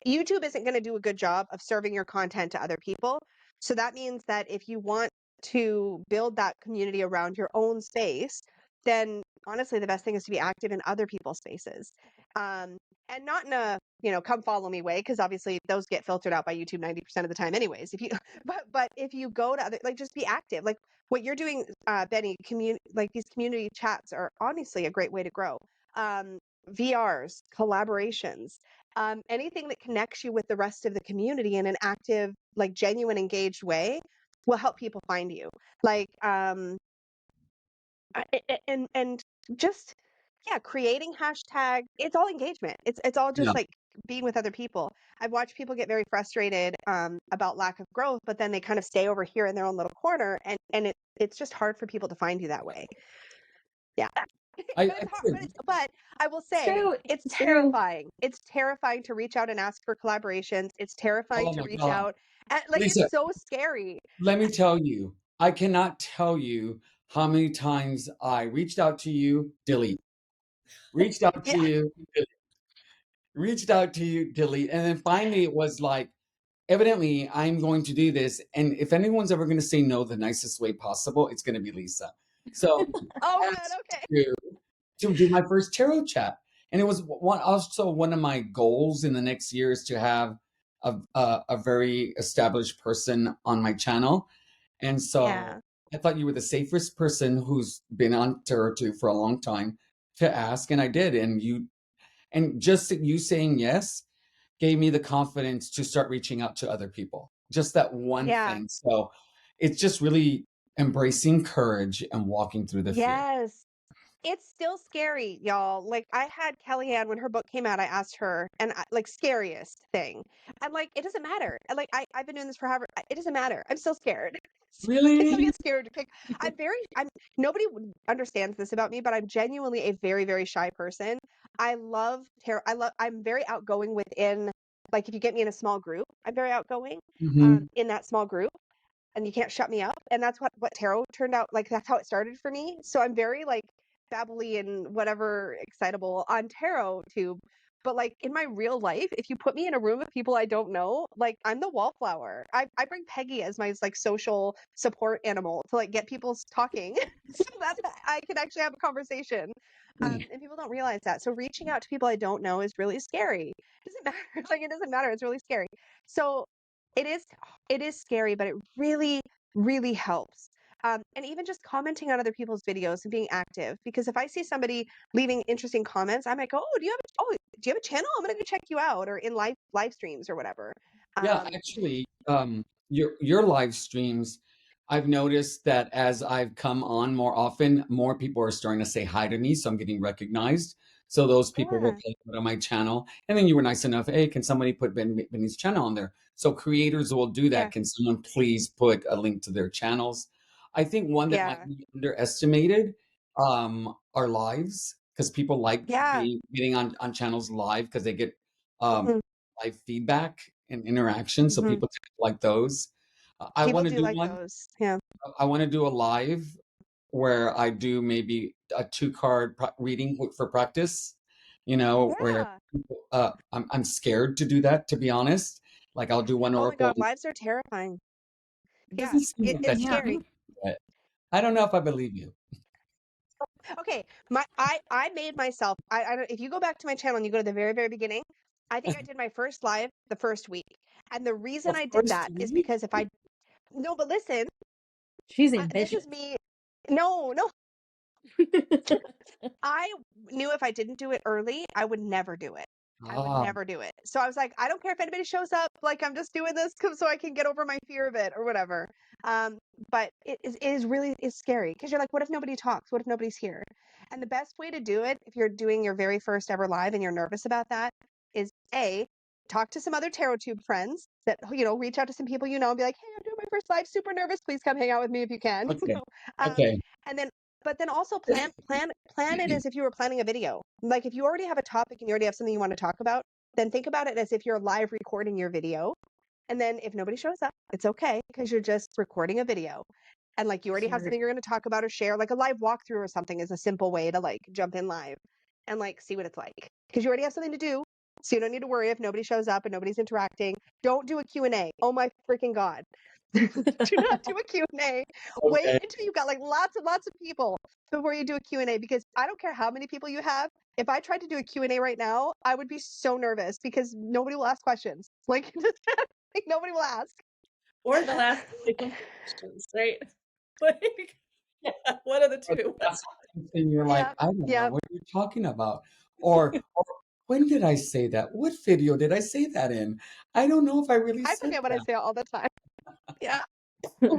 YouTube isn't going to do a good job of serving your content to other people. So that means that if you want to build that community around your own space, then honestly, the best thing is to be active in other people's spaces. Um, and not in a, come follow me way, because obviously those get filtered out by YouTube 90% of the time anyways. If you but if you go to other, like, just be active. Like what you're doing, Benny, like these community chats are honestly a great way to grow. VRs, collaborations, anything that connects you with the rest of the community in an active, like genuine, engaged way will help people find you. Like, and just, yeah, creating hashtag. It's all engagement. It's all Yeah, just like being with other people. I've watched people get very frustrated about lack of growth, but then they kind of stay over here in their own little corner, and it's just hard for people to find you that way. Yeah. I But it's hard, think, but I will It's say true. it's It's true. terrifying. It's terrifying to reach out and ask for collaborations. It's terrifying oh to my reach God, out and like Lisa, it's so scary. let me tell you, I cannot tell you how many times I reached out to you, delete, reached out Yeah. to you, reached out to you, delete. And then finally it was like, evidently I'm going to do this. And if anyone's ever going to say no the nicest way possible, it's going to be Lisa. So Oh, I good. asked Okay. you to do my first tarot chat. And it was one of my goals in the next year is to have a very established person on my channel. And so Yeah. I thought you were the safest person who's been on tarot too for a long time to ask. And I did. And just you saying yes gave me the confidence to start reaching out to other people. Just that one Yeah. thing. So it's just really embracing courage and walking through the fear. Yes. It's still scary, y'all. Like I had Kellyanne when her book came out, I asked her and like scariest thing. I'm like, it doesn't matter. And like I've been doing this forever. It doesn't matter. I'm still scared. I still Really? get scared to pick. I'm nobody understands this about me, but I'm genuinely a very, very shy person. I love tarot. I'm very outgoing within, like if you get me in a small group, I'm very outgoing Hmm. in that small group, and you can't shut me up. And that's what tarot turned out like. That's how it started for me. So I'm very like babbly and whatever excitable on tarot tube. But like in my real life, if you put me in a room of people I don't know, like I'm the wallflower. I bring Peggy as my like social support animal to like get people talking so that I can actually have a conversation. And people don't realize that. So reaching out to people I don't know is really scary. It doesn't matter. Like it doesn't matter. It's really scary. So it is it is scary, but it really, really helps. And even just commenting on other people's videos and being active. Because if I see somebody leaving interesting comments, I might go, do you have a channel? I'm gonna go check you out, or in live streams or whatever. Yeah, Um, actually, your live streams, I've noticed that as I've come on more often, more people are starting to say hi to me, so I'm getting recognized. So those people will yeah, put on my channel, and then you were nice enough. Hey, can somebody put Benny's channel on there? So creators will do yeah, that. Can someone please put a link to their channels? I think one that might yeah, be underestimated, are lives, because people like yeah. getting on channels live because they get um, Hmm. live feedback and interaction. So Hmm. people tend to like those. I People want to do do like one. those. Yeah. I want to do a live where I do maybe a 2-card reading for practice, where Yeah. I'm scared to do that, to be honest. Like I'll do one Oh my oracle. God, lives are terrifying. It Yeah, doesn't seem like it's that's Yeah. scary. but I don't know if I believe you. Okay, I made myself. I don't. If you go back to my channel and you go to the very very beginning, I think I did my first live the first week, and the reason The I did first that is week? because if I no, but listen, She's this ambitious. is me. No, no, I knew if I didn't do it early, I would never do it. I would Ah, never do it. So I was like, I don't care if anybody shows up. Like I'm just doing this so I can get over my fear of it or whatever. Um, but it is really is scary because you're like, what if nobody talks? What if nobody's here? And the best way to do it, if you're doing your very first ever live and you're nervous about that, is A, talk to some other tarot tube friends that reach out to some people and be like, hey, I'm doing my first live, super nervous. Please come hang out with me if you can. okay. Um, Okay. and then but then also plan it as if you were planning a video. Like if you already have a topic and you already have something you want to talk about, then think about it as if you're live recording your video. And then if nobody shows up, it's okay because you're just recording a video. And like you already have something you're going to talk about or share, like a live walkthrough or something is a simple way to like jump in live and like see what it's like. Because you already have something to do. So you don't need to worry if nobody shows up and nobody's interacting. Don't do a Q&A. Oh my freaking God. Do not do a Q&A. Wait Okay. until you've got like lots and lots of people before you do a Q&A because I don't care how many people you have. If I tried to do a Q&A right now, I would be so nervous because nobody will ask questions. Like, like nobody will ask. Or they'll ask like questions, right? Like, yeah, one of the two. And you're like, Yeah. I don't know Yeah. what you're talking about. Or when did I say that? What video did I say that in? I don't know if I really I said forget what I that. say all the time. Yeah.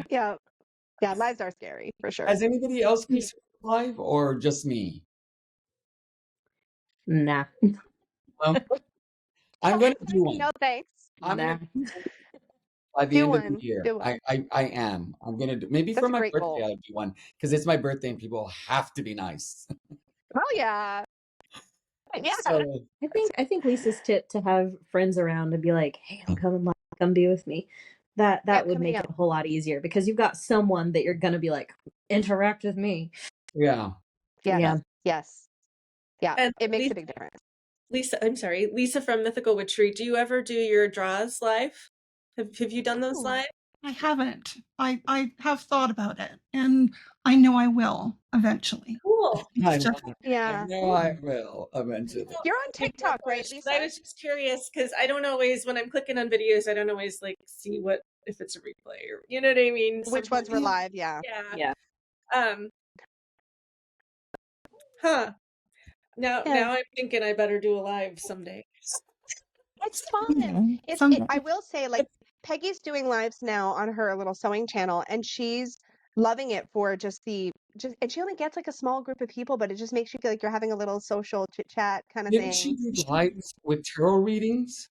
Yeah. Yeah. Lives are scary for sure. Has anybody else considered live or just me? Nah. Well, I'm gonna do one. No thanks. I'm Nah. gonna by the Do end of the one. year. Do one. I am. I'm gonna do maybe for That's a my great birthday goal. I'll do one because it's my birthday and people have to be nice. Oh yeah. Yeah. So I think Lisa's tip to have friends around and be like, "Hey, I'm coming live. Come be with me." That Yep. would Coming make up. it a whole lot easier because you've got someone that you're gonna be like, interact with me. yeah. Yes. Yeah. Yes. Yeah. And It makes a big difference. Lisa from Mythical Witchery, do you ever do your draws live? Have you done those Oh, live? I haven't. I have thought about it, and I know I will eventually. Cool. I It's know, just I Yeah. know I will eventually. You're on TikTok, right, Lisa? I was just curious because I don't always, when I'm clicking on videos, I don't always like see what if it's a replay or you know what I mean. Which ones were Sometimes- live? Yeah. Yeah. Yeah. Um. Huh. Now Yeah. I'm thinking I better do a live someday. It's fun. some. I will say, like, Peggy's doing lives now on her little sewing channel, and she's loving it for and she only gets like a small group of people, but it just makes you feel like you're having a little social chit chat kind of Didn't she thing. do lives with tarot readings?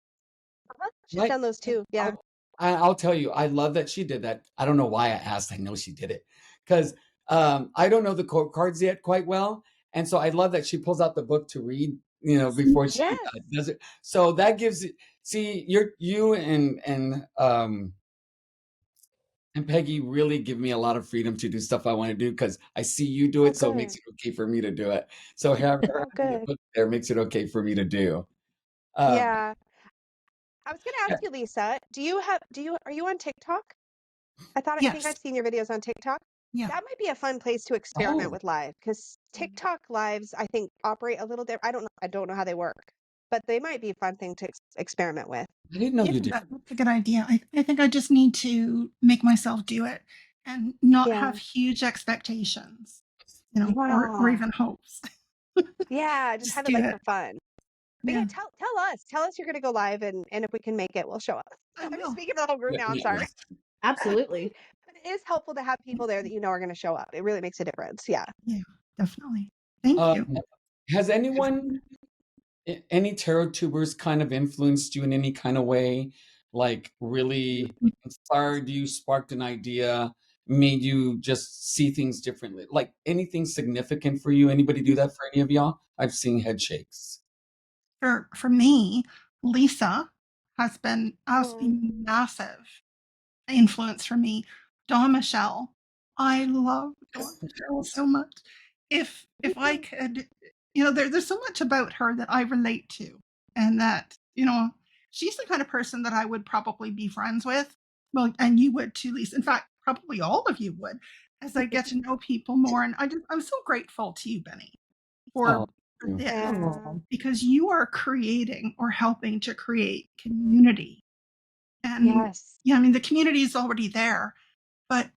She's Right. done those too. Yeah. I'll tell you, I love that she did that. I don't know why I asked. I know she did it because I don't know the cards yet quite well, and so I love that she pulls out the book to read. Before she Yes. does it. So that gives it. See, you and Peggy really give me a lot of freedom to do stuff I want to do because I see you do Oh, it, so it makes good. it okay for me to do it. So her Oh, having the good. book there makes it okay for me to do. Yeah. I was gonna Yeah. ask you, Lisa, are you on TikTok? I think Yes. I've seen your videos on TikTok. Yeah. That might be a fun place to experiment Oh, with live because TikTok lives, I think, operate a little different. I don't know how they work, but they might be a fun thing to experiment with. I didn't know Yeah, you did. that's a good idea. I think I just need to make myself do it and not Yeah. have huge expectations, or Wow. even hopes. Yeah, just Just have it do like it. for fun. But yeah, Yeah, tell us you're gonna go live and if we can make it, we'll show up. I I'm just will. speaking for the whole group now. I'm sorry. Absolutely. But it is helpful to have people there that you know are gonna show up. It really makes a difference. Yeah. Yeah, definitely. Thank you. Has anyone, any tarot tubers kind of influenced you in any kind of way? Like really inspired you, sparked an idea, made you just see things differently? Like anything significant for you? Anybody do that for any of y'all? I've seen head shakes. For me, Lisa has been Oh, massive influence for me. Dawn Michelle, I love I love Cheryl so much. If I could, you know, there's so much about her that I relate to, and that, you know, she's the kind of person that I would probably be friends with. Well, and you would too, Lisa. In fact, probably all of you would, as I get to know people more. And I'm so grateful to you, Benny, Oh, for thank you. this, Yeah. because you are creating or helping to create community. And Yes. yeah, I mean, the community is already there, but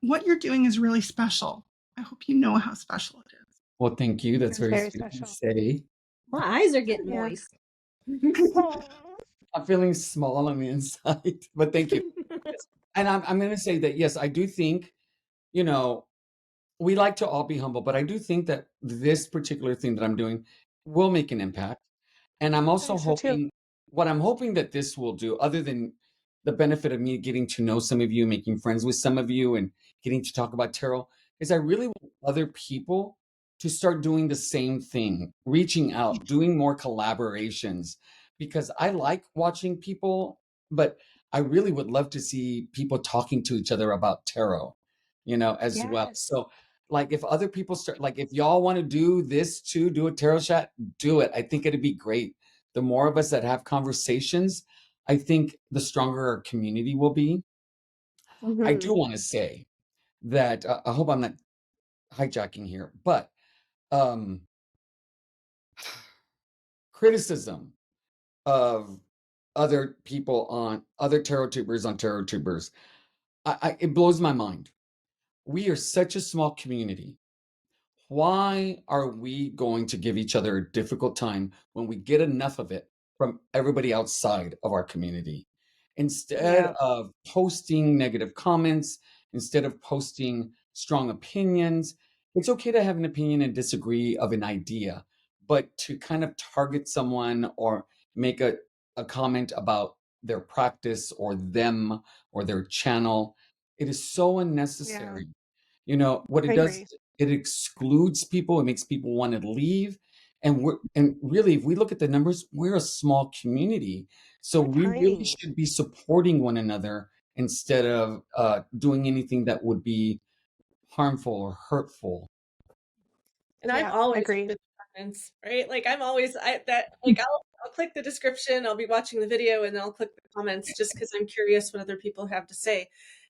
what you're doing is really special. I hope you know how special it is. Well, thank you. That's It's very very sweet to special. say. My eyes are getting Yeah. moist. I'm feeling small on the inside, but thank you. And I'm going to say that, yes, I do think, you know, we like to all be humble, but I do think that this particular thing that I'm doing will make an impact. And I'm I also think so too. hoping, what I'm hoping that this will do, other than the benefit of me getting to know some of you, making friends with some of you, and getting to talk about tarot, is I really want other people to start doing the same thing, reaching out, doing more collaborations, because I like watching people, but I really would love to see people talking to each other about tarot, you know, as well. Yes. So, like, if other people start, like, if y'all want to do this too, do a tarot chat, do it. I think it'd be great. The more of us that have conversations, I think the stronger our community will be. I do want to say that I hope I'm not hijacking here, but um, criticism of other people on other tarot tubers on tarot tubers, it blows my mind. We are such a small community. Why are we going to give each other a difficult time when we get enough of it from everybody outside of our community? Instead Yeah. of posting negative comments, instead of posting strong opinions, it's okay to have an opinion and disagree of an idea, but to kind of target someone or make a comment about their practice or them or their channel, it is so Yeah. unnecessary. You know, what I it does, agree. it excludes people, it makes people want to leave. And really, if we look at the numbers, we're a small community. So We're we really tiny. should be supporting one another instead of doing anything that would be harmful or hurtful. And I'm Yeah. always Agree. open to comments, right? Like I'm always like I'll click the description, I'll be watching the video, and then I'll click the comments just because I'm curious what other people have to say.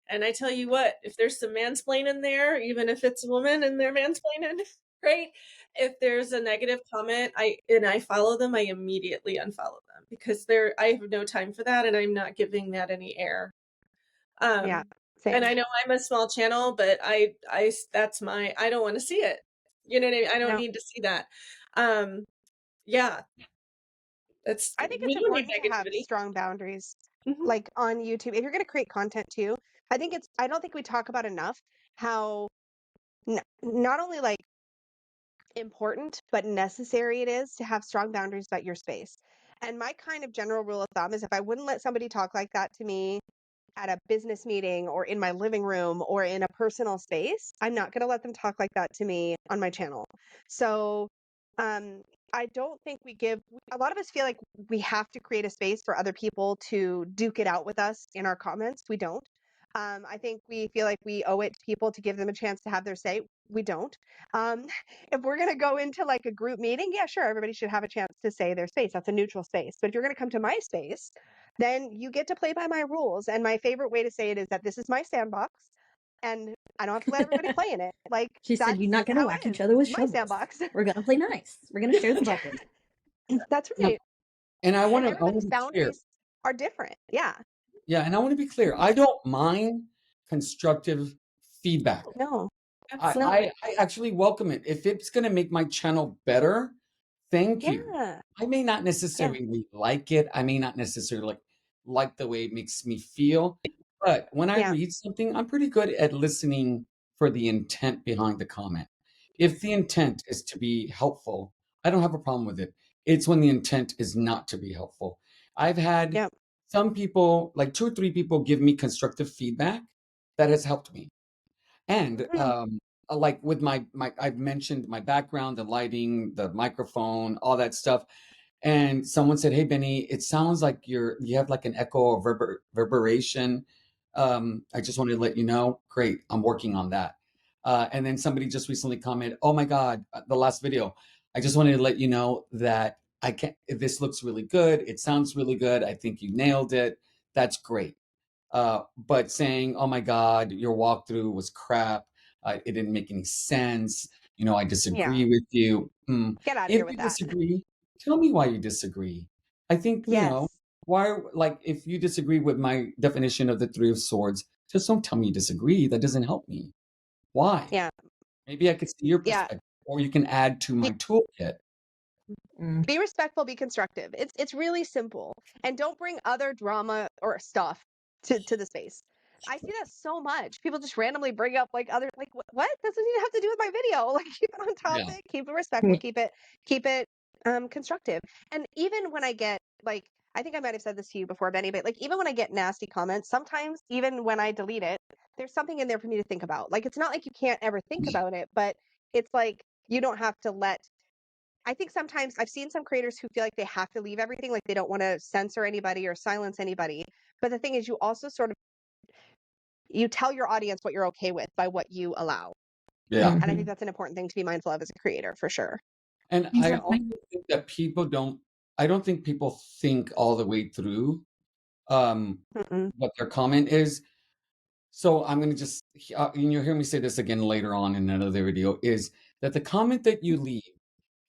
And I tell you what, if there's some mansplaining there, even if it's a woman and they're mansplaining, right? If there's a negative comment, I follow them, I immediately unfollow them because I have no time for that, and I'm not giving that any air. Yeah. And Same. I know I'm a small channel, but that's I don't want to see it. You know what I mean? I don't No. need to see that. Um, yeah, I think we it's don't need important to have negativity. strong boundaries, Mhm. like on YouTube. If you're going to create content too, I don't think we talk about enough how not only like important but necessary it is to have strong boundaries about your space. And my kind of general rule of thumb is if I wouldn't let somebody talk like that to me at a business meeting or in my living room or in a personal space, I'm not going to let them talk like that to me on my channel. So, um, I don't think a lot of us feel like we have to create a space for other people to duke it out with us in our comments. We don't. I think we feel like we owe it to people to give them a chance to have their say. We don't. Um, if we're going to go into like a group meeting, yeah, sure, everybody should have a chance to say their space. That's a neutral space. But if you're going to come to my space, then you get to play by my rules. And my favorite way to say it is that this is my sandbox and I don't have to let everybody play in it. Like She said, "You're not that's going to how it whack is. each other This with is my shovels. sandbox. We're going to play nice. We're going to share the bucket." That's Yeah. right. And I want And to everybody's be clear. boundaries are different. Yeah. Yeah, and I want to be clear. I don't mind constructive feedback. No. Absolutely. I actually welcome it. If it's going to make my channel better, thank you. Yeah. I may not Yeah. necessarily like it. I may not necessarily like the way it makes me feel. But when I Yeah. read something, I'm pretty good at listening for the intent behind the comment. If the intent is to be helpful, I don't have a problem with it. It's when the intent is not to be helpful. I've had Yeah. some people, like 2 or 3 people, give me constructive feedback that has helped me. And Mhm. like with my I've mentioned my background, the lighting, the microphone, all that stuff. And someone said, "Hey Benny, it sounds like you have like an echo or reverberation. I just wanted to let you know." Great, I'm working on that. And then somebody just recently commented, "Oh my God, the last video. I just wanted to let you know that I can't. This looks really good. It sounds really good. I think you nailed it. That's great." But saying, "Oh my God, your walkthrough was crap. It didn't make any sense. I Yeah. disagree with you." Get out of If here with you that. disagree, tell me why you disagree. I think, Yes. why, like, if you disagree with my definition of the Three of Swords, just don't tell me you disagree. That doesn't help me. Why? Yeah. Maybe I could see your Yeah. perspective, or you can add to my toolkit. Mm. Be respectful, be constructive. It's really simple. And don't bring other drama or stuff to the space. I see that so much. People just randomly bring up like other like what? This doesn't even have to do with my video. Like keep it on Yeah. topic, keep it respectful, keep it constructive. And even when I get like I think I might have said this to you before, Benny, but like even when I get nasty comments, sometimes even when I delete it, there's something in there for me to think about. Like it's not like you can't ever think about it, but it's like you don't have to let I think sometimes I've seen some creators who feel like they have to leave everything, like they don't want to censor anybody or silence anybody. But the thing is, you also sort of you tell your audience what you're okay with by what you allow, Yeah. and I think that's an important thing to be mindful of as a creator, for sure. And I also Exactly. think that I don't think people think all the way through Mm-mm. what their comment is. So I'm going to just, and you'll hear me say this again later on in another video, is that the comment that you leave,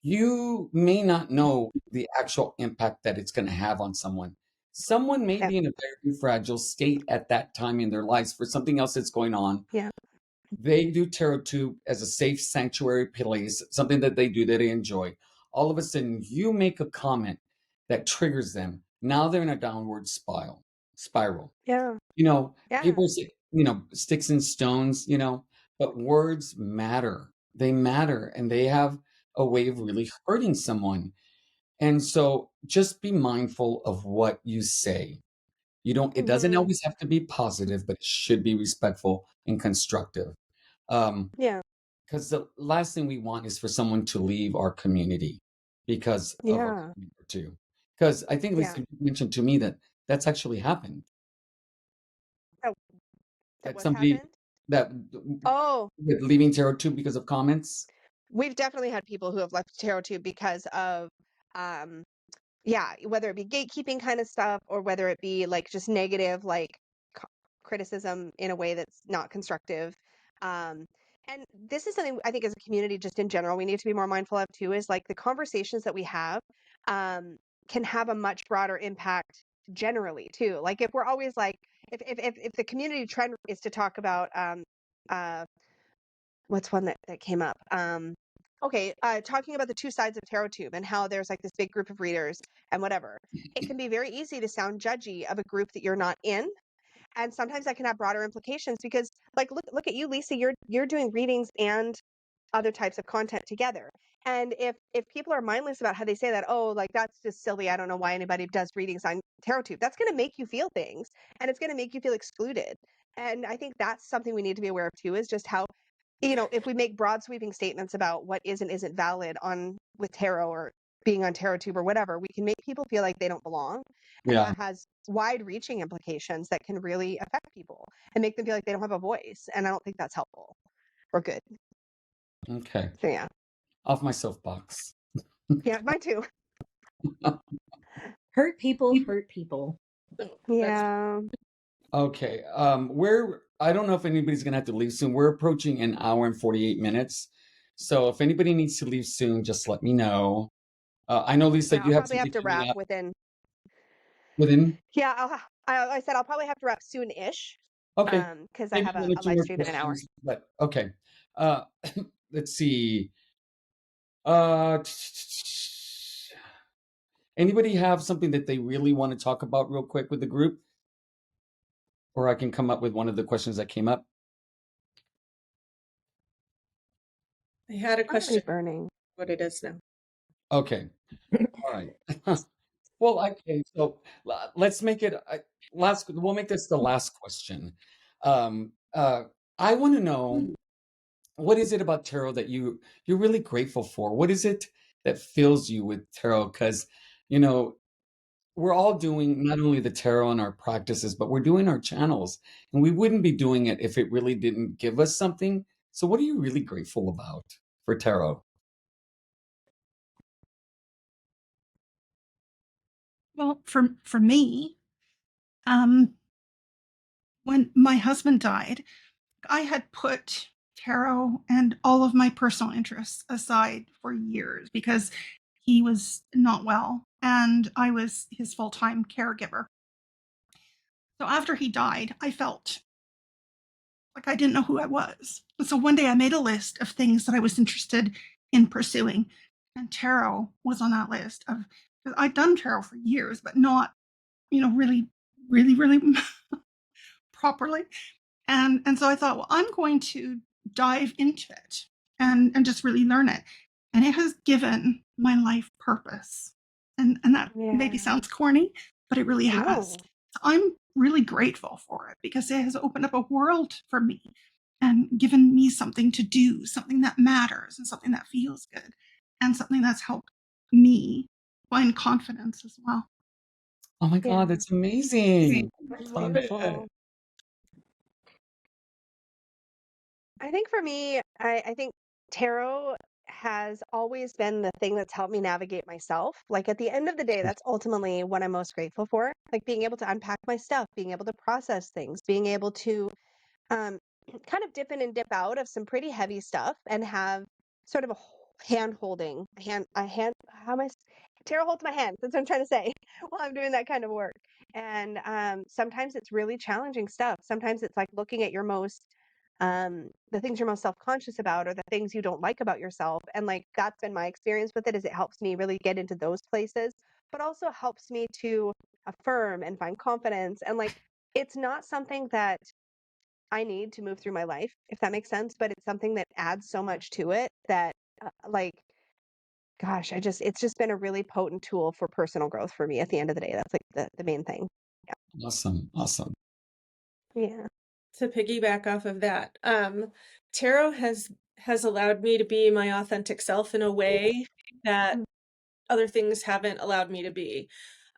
you may not know the actual impact that it's going to have on someone. Someone may Yeah, be in a very fragile state at that time in their lives for something else that's going on. yeah, They do Tarot Tube as a safe sanctuary place, something that they do that they enjoy. All of a sudden, you make a comment that triggers them. Now they're in a downward spiral. yeah, People yeah, say, sticks and stones, but words matter. They matter, and they have a way of really hurting someone. And so just be mindful of what you say. It doesn't hmm always have to be positive, but it should be respectful and constructive. yeah, Because the last thing we want is for someone to leave our community because of a yeah, comment or two. Because I think yeah. Lisa mentioned to me that that's actually happened. Oh, that That what's somebody happened? that Oh, with leaving Tarot too because of comments. we've definitely had people who have left Tarot Tube because of um yeah, whether it be gatekeeping kind of stuff or whether it be like just negative, like c- criticism in a way that's not constructive. Um, and this is something I think as a community, just in general, we need to be more mindful of too, is like the conversations that we have um, can have a much broader impact generally too. Like if we're always like, if the community trend is to talk about, uh, what's one that came up? Okay, talking about the two sides of Tarot Tube and how there's like this big group of readers and whatever. It can be very easy to sound judgy of a group that you're not in, and sometimes that can have broader implications because, like, look at you, Lisa. You're doing readings and other types of content together. And if people are mindless about how they say that, oh, like that's just silly. I don't know why anybody does readings on Tarot Tube. That's going to make you feel things, and it's going to make you feel excluded. And I think that's something we need to be aware of too, is just how if we make broad sweeping statements about what is and isn't valid on with tarot or being on tarot tube or whatever, we can make people feel like they don't belong. And Yeah. that has wide reaching implications that can really affect people and make them feel like they don't have a voice. And I don't think that's helpful or good. Okay. So yeah. Off my soapbox. Yeah, mine too. Hurt people hurt people. So that's Yeah. Okay. I don't know if anybody's gonna have to leave soon. We're approaching an hour and 48 minutes. So if anybody needs to leave soon, just let me know. I know, Lisa, Yeah, I'll you have probably have something to coming wrap up within. within. Yeah, I said I'll probably have to wrap soon-ish Okay. because I Maybe have one or a two live more stream in an hour. questions, but okay. Uh, let's see. Uh, Anybody have something that they really want to talk about real quick with the group? Or I can come up with one of the questions that came up. I had a question. Burning. What it is now? Okay. All right. Well, okay. So let's make it last. We'll make this the last question. Um, uh, I want to know, what is it about tarot that you're really grateful for? What is it that fills you with tarot? Because you know we're all doing not only the tarot and our practices, but we're doing our channels, and we wouldn't be doing it if it really didn't give us something So what are you really grateful about for tarot? Well, for me, when my husband died, I had put tarot and all of my personal interests aside for years because he was not well and I was his full-time caregiver. So after he died, I felt like I didn't know who I was. And so one day I made a list of things that I was interested in pursuing, and tarot was on that list of, because I'd done tarot for years, but not, really, really, really properly. And so I thought, well, I'm going to dive into it and just really learn it. And it has given my life purpose. And that maybe sounds corny, but it really has. No. So I'm really grateful for it because it has opened up a world for me and given me something to do, something that matters and something that feels good and something that's helped me find confidence as well. Oh my God, that's amazing. That's Love it. beautiful. I think for me, I think tarot has always been the thing that's helped me navigate myself. Like at the end of the day, that's ultimately what I'm most grateful for. Like being able to unpack my stuff, being able to process things, being able to um, kind of dip in and dip out of some pretty heavy stuff and have sort of a hand holding, how am I? Tarot holds my hand. That's what I'm trying to say while I'm doing that kind of work. And sometimes it's really challenging stuff. Sometimes it's like looking at your the things you're most self-conscious about or the things you don't like about yourself. And like that's been my experience with it is it helps me really get into those places, but also helps me to affirm and find confidence. And like it's not something that I need to move through my life, if that makes sense, but it's something that adds so much to it that like gosh, it's just been a really potent tool for personal growth for me at the end of the day. That's like the main thing. Awesome. Awesome. Yeah. To piggyback off of that, tarot has allowed me to be my authentic self in a way that other things haven't allowed me to be.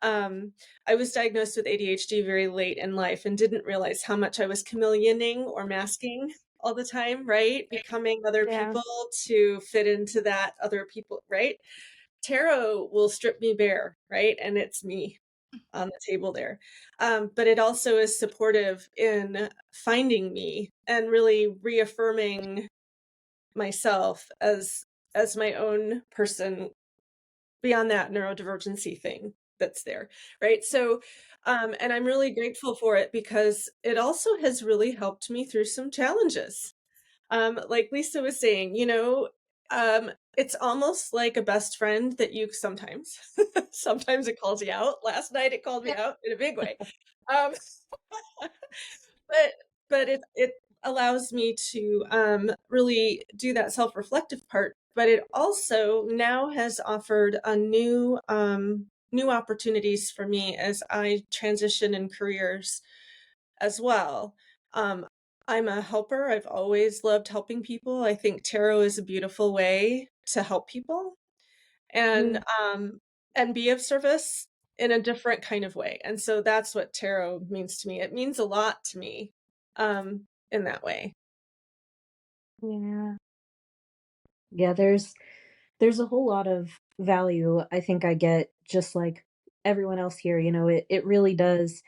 I was diagnosed with ADHD very late in life and didn't realize how much I was chameleoning or masking all the time, right? Becoming other people to fit into that other people, right? Tarot will strip me bare, right? And it's me on the table there. But it also is supportive in finding me and really reaffirming myself as my own person beyond that neurodivergency thing that's there, right? So and I'm really grateful for it because it also has really helped me through some challenges. Like Lisa was saying, it's almost like a best friend that you sometimes sometimes it calls you out. Last night it called me out in a big way. Um but it allows me to really do that self-reflective part, but it also now has offered a new opportunities for me as I transition in careers as well. I'm a helper. I've always loved helping people. I think tarot is a beautiful way to help people and be of service in a different kind of way. And so that's what tarot means to me. It means a lot to me in that way. Yeah, there's a whole lot of value I think I get just like everyone else here, it really does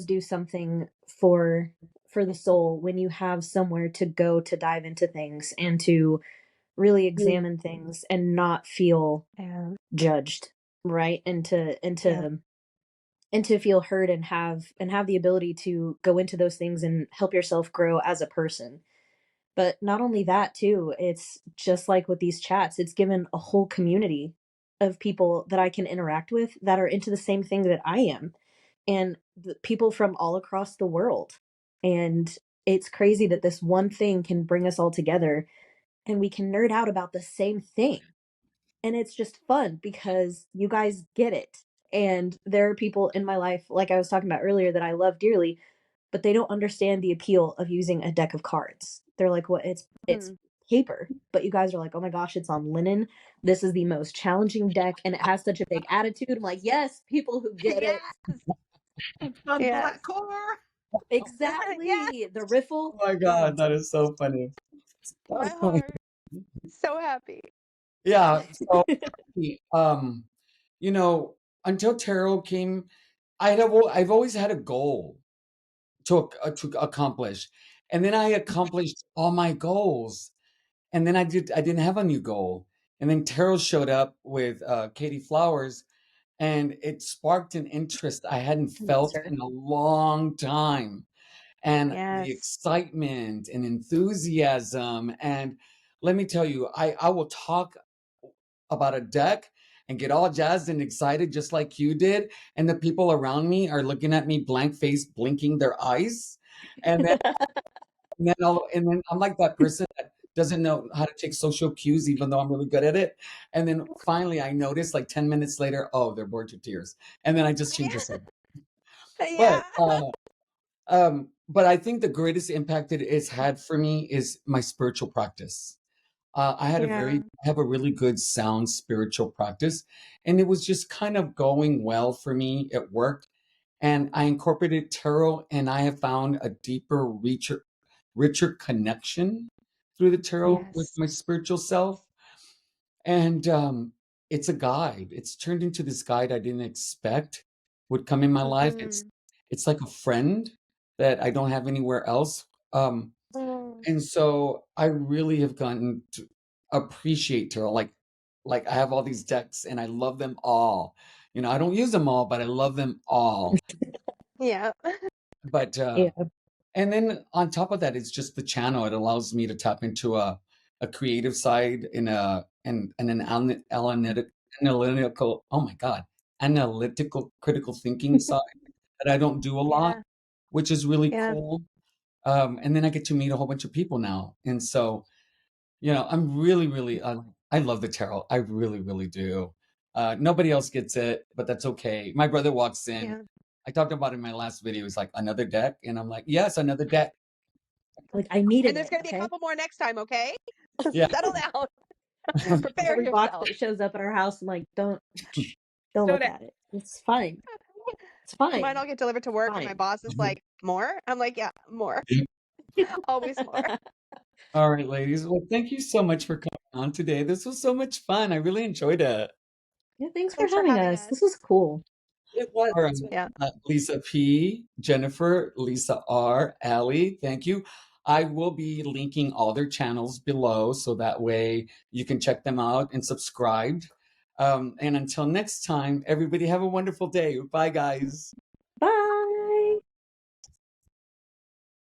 do something for the soul when you have somewhere to go to dive into things and to really examine things and not feel judged, right? And to feel heard and have the ability to go into those things and help yourself grow as a person. But not only that too, it's just like with these chats, it's given a whole community of people that I can interact with that are into the same thing that I am, and the people from all across the world. And it's crazy that this one thing can bring us all together and we can nerd out about the same thing. And it's just fun because you guys get it. And there are people in my life, like I was talking about earlier, that I love dearly, but they don't understand the appeal of using a deck of cards. They're like, "What? It's paper." But you guys are like, "Oh my gosh, it's on linen. This is the most challenging deck, and it has such a big attitude." I'm like, "Yes, people who get it." It's on black core. Exactly. The riffle. Oh my God, that is so funny. My heart. So happy. Yeah. So, you know, until tarot came, I've always had a goal to accomplish, and then I accomplished all my goals, and then I didn't have a new goal, and then tarot showed up with Katie Flowers, and it sparked an interest I hadn't felt Sir. in a long time, and the Yes. excitement and enthusiasm. And let me tell you, I will talk about a deck and get all jazzed and excited just like you did, and the people around me are looking at me blank face, blinking their eyes, and then and then I'm like that person that doesn't know how to take social cues even though I'm really good at it, and then finally I notice like 10 minutes later, oh, they're bored to tears, and then I just change the subject. Yeah. But I think the greatest impact it has had for me is my spiritual practice. I Yeah. have a really good sound spiritual practice, and it was just kind of going well for me. It worked, and I incorporated tarot, and I have found a deeper, richer connection through the tarot with Yes. my spiritual self. And it's a guide. It's turned into this guide I didn't expect would come in my life. Mm-hmm. It's like a friend that I don't have anywhere else. Mm. And so I really have gotten to appreciate tarot. Like I have all these decks and I love them all. You know, I don't use them all, but I love them all. Yeah. But Yeah. and then on top of that, it's just the channel. It allows me to tap into a creative side in an analytical, oh my God, analytical critical thinking side that I don't do a lot, Yeah. which is really Yeah. cool. And then I get to meet a whole bunch of people now. And so, you know, I'm really, really, I love the tarot. I really, really do. Nobody else gets it, but that's okay. My brother walks in. Yeah. I talked about it in my last video. He's like, another deck? And I'm like, yes, another deck. Like I And needed there's it. gonna be a Okay. couple more next time, okay? Yeah. Settle down. Prepare Every box yourself. that shows up at our house, I'm like, don't Don't look at it. It's fine. It's fine. Mine all get delivered to work, and my Fine. boss is like, "More?" I'm like, "Yeah, more. Always more." All right, ladies. Well, thank you so much for coming on today. This was so much fun. I really enjoyed it. Yeah, thanks for Thanks for having having us. us. This was cool. It was. All right. Yeah. Lisa P, Jennifer, Lisa R, Allie, thank you. I will be linking all their channels below so that way you can check them out and subscribe. And until next time, everybody have a wonderful day. Bye, guys.